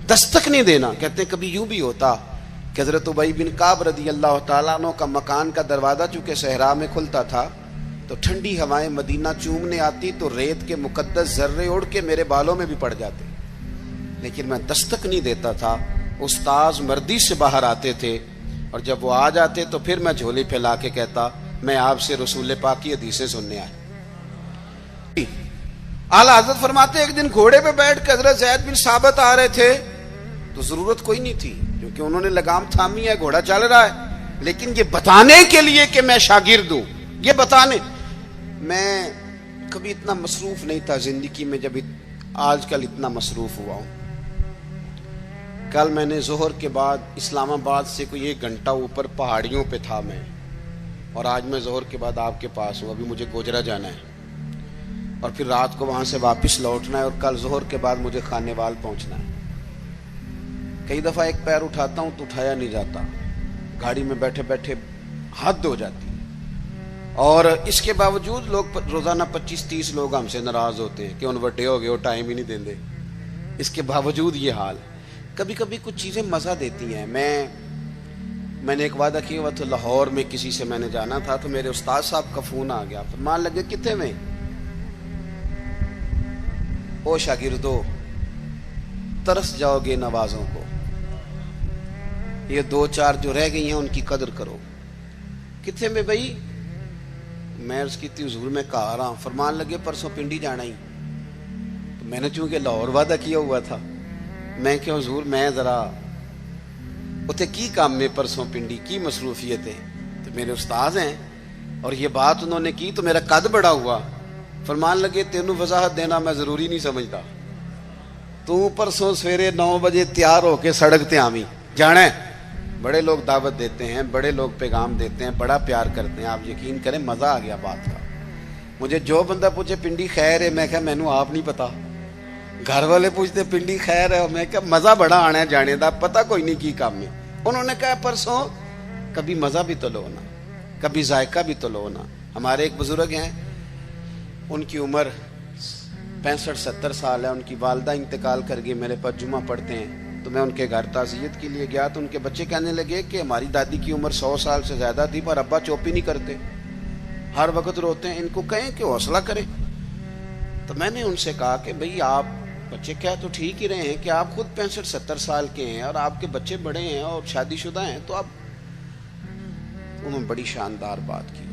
دستک نہیں دینا. کہتے ہیں کبھی یوں بھی ہوتا کہ حضرت ابی بن کعب رضی اللہ تعالیٰ عنہ کا مکان کا دروازہ چونکہ صحرا میں کھلتا تھا تو ٹھنڈی ہوائیں مدینہ چومنے آتی تو ریت کے مقدس ذرے اڑ کے میرے بالوں میں بھی پڑ جاتے, لیکن میں دستک نہیں دیتا تھا. استاذ مردی سے باہر آتے تھے اور جب وہ آ جاتے تو پھر میں جھولی پھیلا کے کہتا میں آپ سے رسول پاک کی حدیثیں سننے آیا. اعلیٰ حضرت فرماتے ایک دن گھوڑے پہ بیٹھ کے حضرت زید بن ثابت آ رہے تھے تو ضرورت کوئی نہیں تھی کیونکہ انہوں نے لگام تھامی ہے, گھوڑا چل رہا ہے, لیکن یہ بتانے کے لیے کہ میں شاگرد ہوں, یہ بتانے. میں کبھی اتنا مصروف نہیں تھا زندگی میں جب آج کل اتنا مصروف ہوا ہوں. کل میں نے ظہر کے بعد اسلام آباد سے کوئی 1 گھنٹہ اوپر پہاڑیوں پہ تھا میں, اور آج میں ظہر کے بعد آپ کے پاس ہوں. ابھی مجھے گوجرا جانا ہے اور پھر رات کو وہاں سے واپس لوٹنا ہے اور کل ظہر کے بعد مجھے خانے وال پہنچنا ہے. کئی دفعہ ایک پیر اٹھاتا ہوں تو اٹھایا نہیں جاتا, گاڑی میں بیٹھے بیٹھے حد ہو جاتی, اور اس کے باوجود لوگ روزانہ 25-30 لوگ ہم سے ناراض ہوتے ہیں کہ ان وڈے ہو گئے وہ ٹائم ہی نہیں دیندے. اس کے باوجود یہ حال. کبھی کبھی کچھ چیزیں مزہ دیتی ہیں. میں نے ایک وعدہ کیا ہوا تو لاہور میں کسی سے میں نے جانا تھا تو میرے استاد صاحب کا فون آ گیا, فرمان لگے کتنے میں, او شاگردو ترس جاؤ گے نوازوں کو, یہ 2-4 جو رہ گئی ہیں ان کی قدر کرو. کتنے میں بھائی, میں اس کی تھی حضور میں کہا رہا ہوں. فرمان لگے پرسوں پنڈی جانا ہی. تو میں نے چونکہ لاہور وعدہ کیا ہوا تھا, میں کہ حضور میں ذرا اتنے کی کام میں پرسوں پنڈی کی مصروفیت ہے. تو میرے استاذ ہیں اور یہ بات انہوں نے کی تو میرا قد بڑا ہوا. فرمان لگے تینوں وضاحت دینا میں ضروری نہیں سمجھتا, تو پرسوں سویرے 9 بجے تیار ہو کے سڑک تے آویں جانا ہے. بڑے لوگ دعوت دیتے ہیں, بڑے لوگ پیغام دیتے ہیں, بڑا پیار کرتے ہیں. آپ یقین کریں مزہ آ گیا بات کا. مجھے جو بندہ پوچھے پنڈی خیر ہے, میں کہا مینوں آپ نہیں پتا. گھر والے پوچھتے پنڈی خیر ہے, میں کہا مزہ بڑا آنا ہے جانے دا, پتہ کوئی نہیں کی کام میں. انہوں نے کہا پرسوں کبھی مزہ بھی تو لو نا, کبھی ذائقہ بھی تو لو نا. ہمارے ایک بزرگ ہیں, ان کی عمر 65-70 سال ہے, ان کی والدہ انتقال کر گئی, میرے پاس جمعہ پڑھتے ہیں. تو میں ان کے گھر تعزیت کے لیے گیا تو ان کے بچے کہنے لگے کہ ہماری دادی کی عمر 100 سال سے زیادہ تھی پر ابا چوپی نہیں کرتے, ہر وقت روتے ہیں, ان کو کہیں کہ حوصلہ کریں. تو میں نے ان سے کہا کہ بھئی آپ بچے کہہ تو ٹھیک ہی رہے ہیں کہ آپ خود 65-70 سال کے ہیں اور آپ کے بچے بڑے ہیں اور شادی شدہ ہیں, تو آپ. انہوں نے بڑی شاندار بات کی.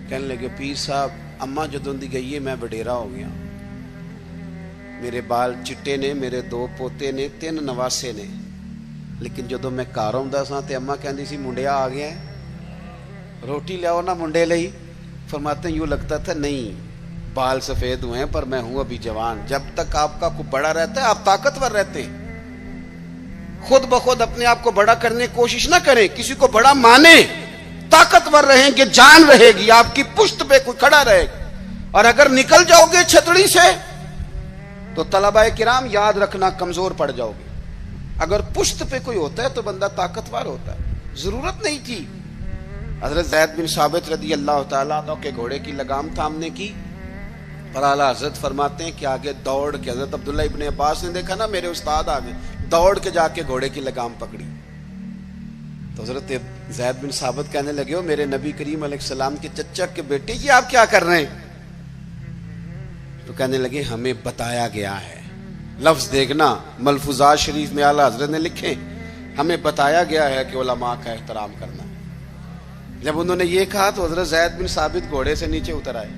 کہنے لگے پیر صاحب اماں جدوں دی گئی ہے میں وڈیرا ہو گیا, میرے بال چٹے نے, میرے 2 پوتے نے, 3 نواسے نے, لیکن جدوں میں گھر آਉਂدا سا تے اماں کہندی سی منڈیا آ گیا ہے, روٹی لیاؤ نا منڈے لئی. فرماتے ہیں یوں لگتا تھا نہیں بال سفید ہوئے ہیں پر میں ہوں ابھی جوان. جب تک آپ کا کوئی بڑا رہتا ہے آپ طاقتور رہتے ہیں. خود بخود اپنے آپ کو بڑا کرنے کی کوشش نہ کریں, کسی کو بڑا مانے, طاقتور رہیں گے, جان رہے گی, آپ کی پشت پہ کوئی کھڑا رہے گا. اور اگر نکل جاؤ گے چھتڑی سے تو طلباء کرام یاد رکھنا کمزور پڑ جاؤ گے. اگر پشت پہ کوئی ہوتا ہے تو بندہ طاقتور ہوتا ہے. ضرورت نہیں تھی حضرت زید بن ثابت رضی اللہ تعالیٰ عنہ کے گھوڑے کی لگام تھامنے کی, پر اعلیٰ حضرت فرماتے ہیں کہ آگے دوڑ کے, حضرت عبداللہ ابن عباس نے دیکھا نا میرے استاد آگے, دوڑ کے جا کے گھوڑے کی لگام پکڑی. تو حضرت زید بن ثابت کہنے لگے ہو میرے نبی کریم علیہ السلام کے چچا کے بیٹے یہ آپ کیا کر رہے ہیں؟ تو کہنے لگے ہمیں بتایا گیا ہے. لفظ دیکھنا ملفوظات شریف میں اعلیٰ حضرت نے لکھے, ہمیں بتایا گیا ہے کہ علماء کا احترام کرنا. جب انہوں نے یہ کہا تو حضرت زید بن ثابت گھوڑے سے نیچے اتر آئے,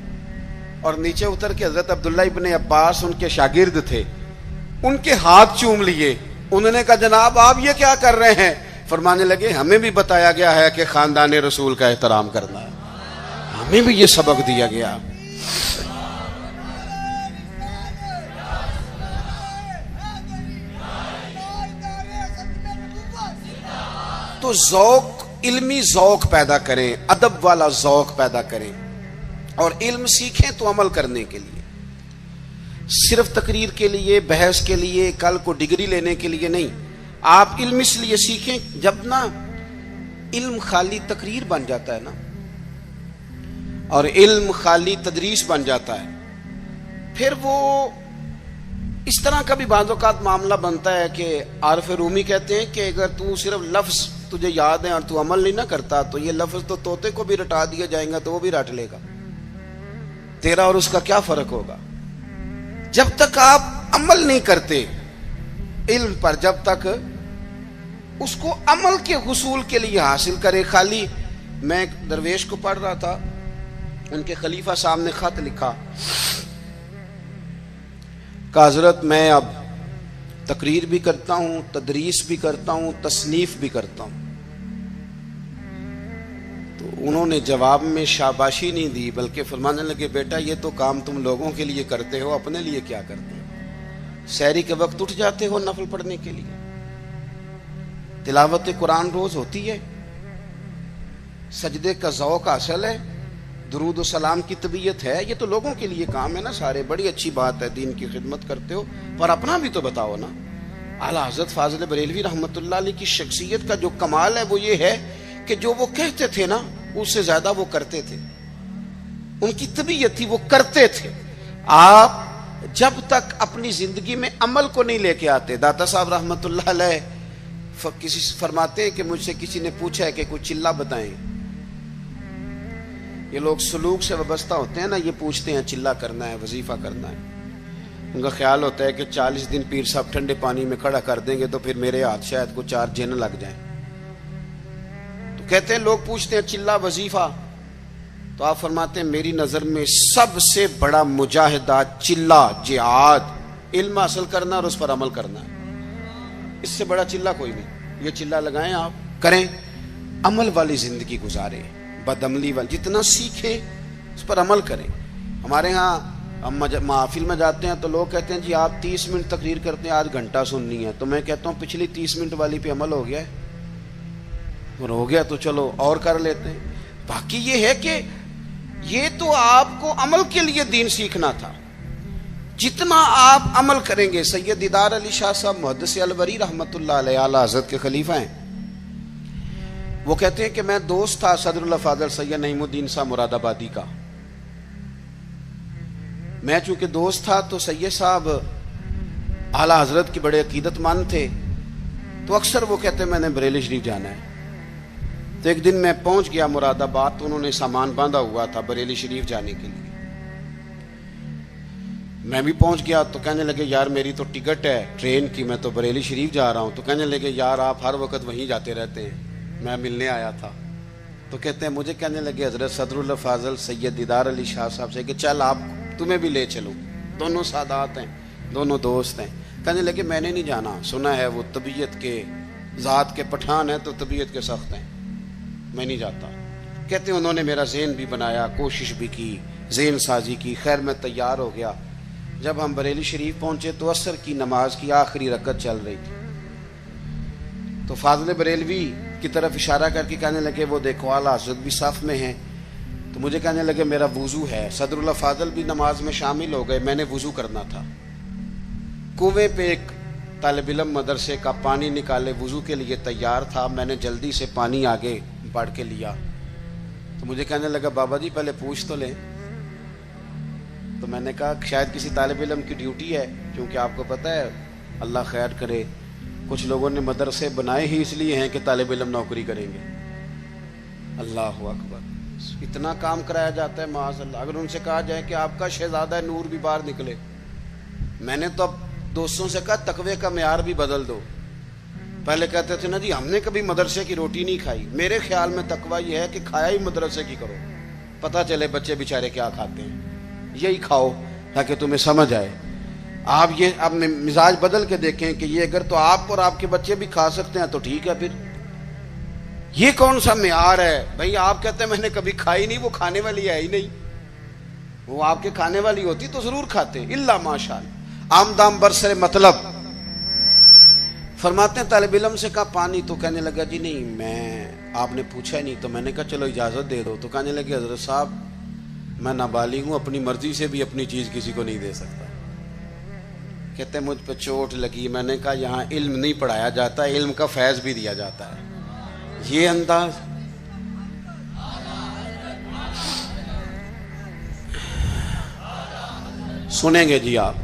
اور نیچے اتر کے حضرت عبداللہ ابن عباس ان کے شاگرد تھے, ان کے ہاتھ چوم لیے. انہوں نے کہا جناب آپ یہ کیا کر رہے ہیں؟ فرمانے لگے ہمیں بھی بتایا گیا ہے کہ خاندان رسول کا احترام کرنا ہے, ہمیں بھی یہ سبق دیا گیا. تو ذوق, علمی ذوق پیدا کریں, ادب والا ذوق پیدا کریں, اور علم سیکھیں تو عمل کرنے کے لیے. صرف تقریر کے لیے, بحث کے لیے, کل کو ڈگری لینے کے لیے نہیں. آپ علم اس لیے سیکھیں, جب نا علم خالی تقریر بن جاتا ہے نا, اور علم خالی تدریس بن جاتا ہے, پھر وہ اس طرح کا بھی بعض اوقات معاملہ بنتا ہے کہ عارف رومی کہتے ہیں کہ اگر تو صرف لفظ تجھے یاد ہے اور تو عمل نہیں نہ کرتا تو یہ لفظ تو طوطے کو بھی رٹا دیا جائیں گا تو وہ بھی رٹ لے گا, تیرا اور اس کا کیا فرق ہوگا. جب تک آپ عمل نہیں کرتے علم پر, جب تک اس کو عمل کے حصول کے لیے حاصل کرے. خالی میں ایک درویش کو پڑھ رہا تھا, ان کے خلیفہ صاحب نے خط لکھا کہ حضرت میں اب تقریر بھی کرتا ہوں, تدریس بھی کرتا ہوں, تصنیف بھی کرتا ہوں. تو انہوں نے جواب میں شاباشی نہیں دی, بلکہ فرمانے لگے بیٹا یہ تو کام تم لوگوں کے لیے کرتے ہو, اپنے لیے کیا کرتے ہو؟ سحری کے وقت اٹھ جاتے ہو نفل پڑھنے کے لیے, تلاوت قرآن روز ہوتی ہے, سجدے کا ذوق حاصل ہے, درود و سلام کی طبیعت ہے, یہ تو لوگوں کے لیے کام ہے نا سارے. بڑی اچھی بات ہے, دین کی خدمت کرتے ہو, پر اپنا بھی تو بتاؤ نا. اعلیٰ حضرت فاضل بریلوی رحمۃ اللہ علیہ کی شخصیت کا جو کمال ہے وہ یہ ہے کہ جو وہ کہتے تھے نا اس سے زیادہ وہ کرتے تھے. ان کی طبیعت تھی, وہ کرتے تھے. آپ جب تک اپنی زندگی میں عمل کو نہیں لے کے آتے, داتا صاحب رحمۃ اللہ علیہ کسی فرماتے ہیں کہ مجھ سے کسی نے پوچھا ہے کہ کوئی چلہ بتائیں. یہ لوگ سلوک سے وابستہ ہوتے ہیں نا, یہ پوچھتے ہیں چلہ کرنا ہے, وظیفہ کرنا ہے. ان کا خیال ہوتا ہے کہ 40 دن پیر صاحب ٹھنڈے پانی میں کھڑا کر دیں گے تو پھر میرے ہاتھ شاید کو 4 جن لگ جائیں. تو کہتے ہیں لوگ پوچھتے ہیں چلہ وظیفہ, تو آپ فرماتے ہیں میری نظر میں سب سے بڑا مجاہدہ چلہ جہاد علم حاصل کرنا اور اس پر عمل کرنا ہے. اس سے بڑا چلہ کوئی نہیں. یہ چلہ لگائیں, آپ کریں, عمل والی زندگی گزاریں, بدعملی والی, جتنا سیکھیں اس پر عمل کریں. ہمارے ہاں ہم محافل میں جاتے ہیں تو لوگ کہتے ہیں جی آپ 30 منٹ تقریر کرتے ہیں, آج گھنٹہ سننی ہے. تو میں کہتا ہوں پچھلی 30 منٹ والی پہ عمل ہو گیا ہے, اور ہو گیا تو چلو اور کر لیتے ہیں. باقی یہ ہے کہ یہ تو آپ کو عمل کے لیے دین سیکھنا تھا. جتنا آپ عمل کریں گے. سید دیدار علی شاہ صاحب محدث الوری رحمۃ اللہ علیہ اعلیٰ حضرت کے خلیفہ ہیں, وہ کہتے ہیں کہ میں دوست تھا صدر اللہ فاضل سید نعیم الدین صاحب مراد آبادی کا. میں چونکہ دوست تھا تو سید صاحب اعلیٰ حضرت کی بڑے عقیدت مند تھے, تو اکثر وہ کہتے ہیں میں نے بریلی شریف جانا ہے. تو ایک دن میں پہنچ گیا مراد آباد, تو انہوں نے سامان باندھا ہوا تھا بریلی شریف جانے کے لیے. میں بھی پہنچ گیا تو کہنے لگے یار میری تو ٹکٹ ہے ٹرین کی, میں تو بریلی شریف جا رہا ہوں. تو کہنے لگے یار آپ ہر وقت وہیں جاتے رہتے ہیں, میں ملنے آیا تھا. تو کہتے ہیں مجھے کہنے لگے حضرت صدر اللہ فاضل سید دیدار علی شاہ صاحب سے کہ چل آپ تمہیں بھی لے چلو, دونوں سادات ہیں, دونوں دوست ہیں. کہنے لگے میں نے نہیں جانا, سنا ہے وہ طبیعت کے ذات کے پٹھان ہیں تو طبیعت کے سخت ہیں, میں نہیں جاتا. کہتے ہیں انہوں نے میرا ذہن بھی بنایا, کوشش بھی کی, ذہن سازی کی, خیر میں تیار ہو گیا. جب ہم بریلی شریف پہنچے تو عصر کی نماز کی آخری رکعت چل رہی تھی. تو فاضل بریلوی کی طرف اشارہ کر کے کہنے لگے وہ دیکھو اعلیٰ حضرت بھی صف میں ہیں. تو مجھے کہنے لگے میرا وضو ہے. صدر اللہ فاضل بھی نماز میں شامل ہو گئے, میں نے وضو کرنا تھا. کنویں پہ ایک طالب علم مدرسے کا پانی نکالے وضو کے لیے تیار تھا, میں نے جلدی سے پانی آگے بڑھ کے لیا. تو مجھے کہنے لگا بابا جی پہلے پوچھ تو لیں. تو میں نے کہا شاید کسی طالب علم کی ڈیوٹی ہے, کیونکہ آپ کو پتہ ہے اللہ خیر کرے کچھ لوگوں نے مدرسے بنائے ہی اس لیے ہیں کہ طالب علم نوکری کریں گے. اللہ اکبر, اتنا کام کرایا جاتا ہے معاذ اللہ. اگر ان سے کہا جائے کہ آپ کا شہزادہ نور بھی باہر نکلے. میں نے تو اب دوستوں سے کہا تقوی کا معیار بھی بدل دو. پہلے کہتے تھے نا جی ہم نے کبھی مدرسے کی روٹی نہیں کھائی. میرے خیال میں تقوی یہ ہے کہ کھایا ہی مدرسے کی کرو, پتہ چلے بچے بیچارے کیا کھاتے ہیں, یہی کھاؤ تاکہ تمہیں سمجھ آئے. آپ یہ اب مزاج بدل کے دیکھیں کہ یہ اگر تو آپ اور آپ کے بچے بھی کھا سکتے ہیں تو ٹھیک ہے. پھر یہ کون سا معیار ہے بھائی؟ آپ کہتے ہیں میں نے کبھی کھائی نہیں, وہ کھانے والی ہے ہی نہیں. وہ آپ کے کھانے والی ہوتی تو ضرور کھاتے, الا ماشاءاللہ. آمدام برسر مطلب فرماتے ہیں طالب علم سے کہا پانی, تو کہنے لگا جی نہیں میں, آپ نے پوچھا ہی نہیں. تو میں نے کہا چلو اجازت دے دو. تو کہنے لگے حضرت صاحب میں نابالغ ہوں, اپنی مرضی سے بھی اپنی چیز کسی کو نہیں دے سکتا. کہتے مجھ پہ چوٹ لگی. میں نے کہا یہاں علم نہیں پڑھایا جاتا, علم کا فیض بھی دیا جاتا ہے. یہ انداز سنیں گے جی آپ.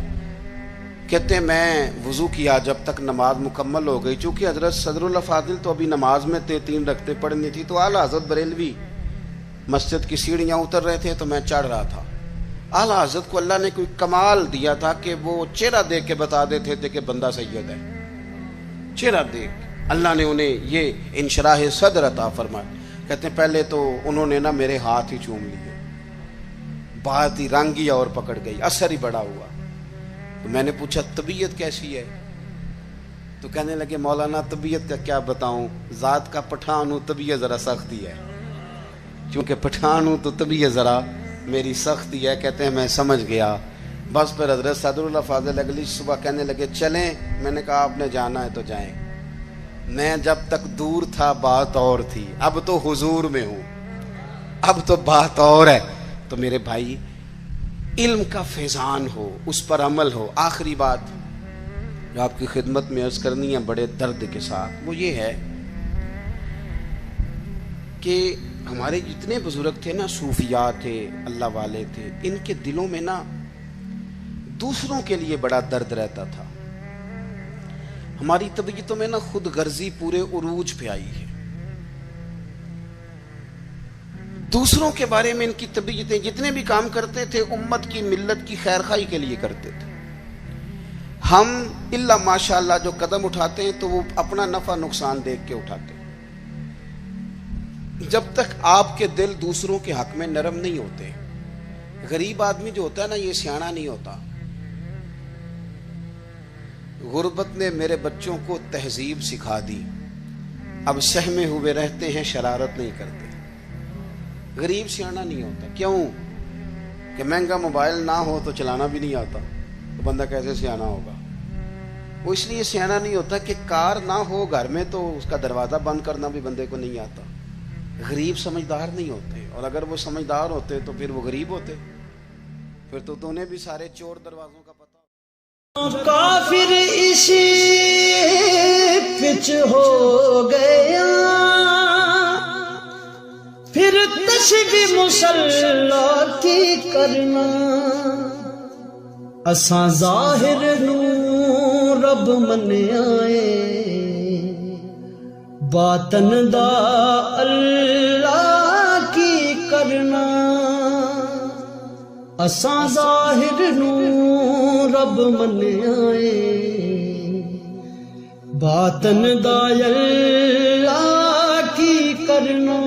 کہتے ہیں میں وضو کیا جب تک نماز مکمل ہو گئی. چونکہ حضرت صدر الافاضل تو ابھی نماز میں تھے, 3 رکعتیں پڑھنی تھی, تو اعلیٰ حضرت بریلوی مسجد کی سیڑھیاں اتر رہے تھے تو میں چڑھ رہا تھا. اعلیٰ حضرت کو اللہ نے کوئی کمال دیا تھا کہ وہ چہرہ دیکھ کے بتا دیتے تھے کہ بندہ سید ہے. چہرہ دیکھ اللہ نے انہیں یہ انشراح صدر عطا فرمایا. کہتے ہیں پہلے تو انہوں نے نا میرے ہاتھ ہی چوم لیے, بات ہی رنگ ہی اور پکڑ گئی, اثر ہی بڑا ہوا. تو میں نے پوچھا طبیعت کیسی ہے؟ تو کہنے لگے مولانا طبیعت کا کیا بتاؤں, ذات کا پٹھان ہوں, طبیعت ذرا سختی ہے. چونکہ پٹھان ہوں تو طبیعت ذرا میری سختی ہے. کہتے ہیں میں سمجھ گیا. بس پھر حضرت صدر الافاضل اگلی صبح کہنے لگے چلیں. میں نے کہا آپ نے جانا ہے تو جائیں. میں جب تک دور تھا بات اور تھی, اب تو حضور میں ہوں, اب تو بات اور ہے. تو میرے بھائی علم کا فیضان ہو, اس پر عمل ہو. آخری بات جو آپ کی خدمت میں عرض کرنی ہے بڑے درد کے ساتھ, وہ یہ ہے کہ ہمارے جتنے بزرگ تھے نا, صوفیاء تھے, اللہ والے تھے, ان کے دلوں میں نا دوسروں کے لیے بڑا درد رہتا تھا. ہماری طبیعتوں میں نا خود غرضی پورے عروج پہ آئی ہے. دوسروں کے بارے میں ان کی طبیعتیں, جتنے بھی کام کرتے تھے امت کی ملت کی خیر خواہی کے لیے کرتے تھے. ہم الا ماشاءاللہ جو قدم اٹھاتے ہیں تو وہ اپنا نفع نقصان دیکھ کے اٹھاتے ہیں. جب تک آپ کے دل دوسروں کے حق میں نرم نہیں ہوتے, غریب آدمی جو ہوتا ہے نا یہ سیاںا نہیں ہوتا. غربت نے میرے بچوں کو تہذیب سکھا دی, اب سہمے ہوئے رہتے ہیں, شرارت نہیں کرتے. غریب سیاںا نہیں ہوتا. کیوں؟ کہ مہنگا موبائل نہ ہو تو چلانا بھی نہیں آتا, تو بندہ کیسے سیاںا ہوگا؟ وہ اس لیے سیاںا نہیں ہوتا کہ کار نہ ہو گھر میں تو اس کا دروازہ بند کرنا بھی بندے کو نہیں آتا. غریب سمجھدار نہیں ہوتے, اور اگر وہ سمجھدار ہوتے تو پھر وہ غریب ہوتے, پھر تو انہیں بھی سارے چور دروازوں کا پتہ. کافر اسی پچ ہو گیا, پھر تشبیہ مسلح کی کرنا. اساں ظاہر نو رب منیائے, باطن دا اللہ کی کرنا. اساں ظاہر نو رب منیائے, باطن دا اللہ کی کرنا.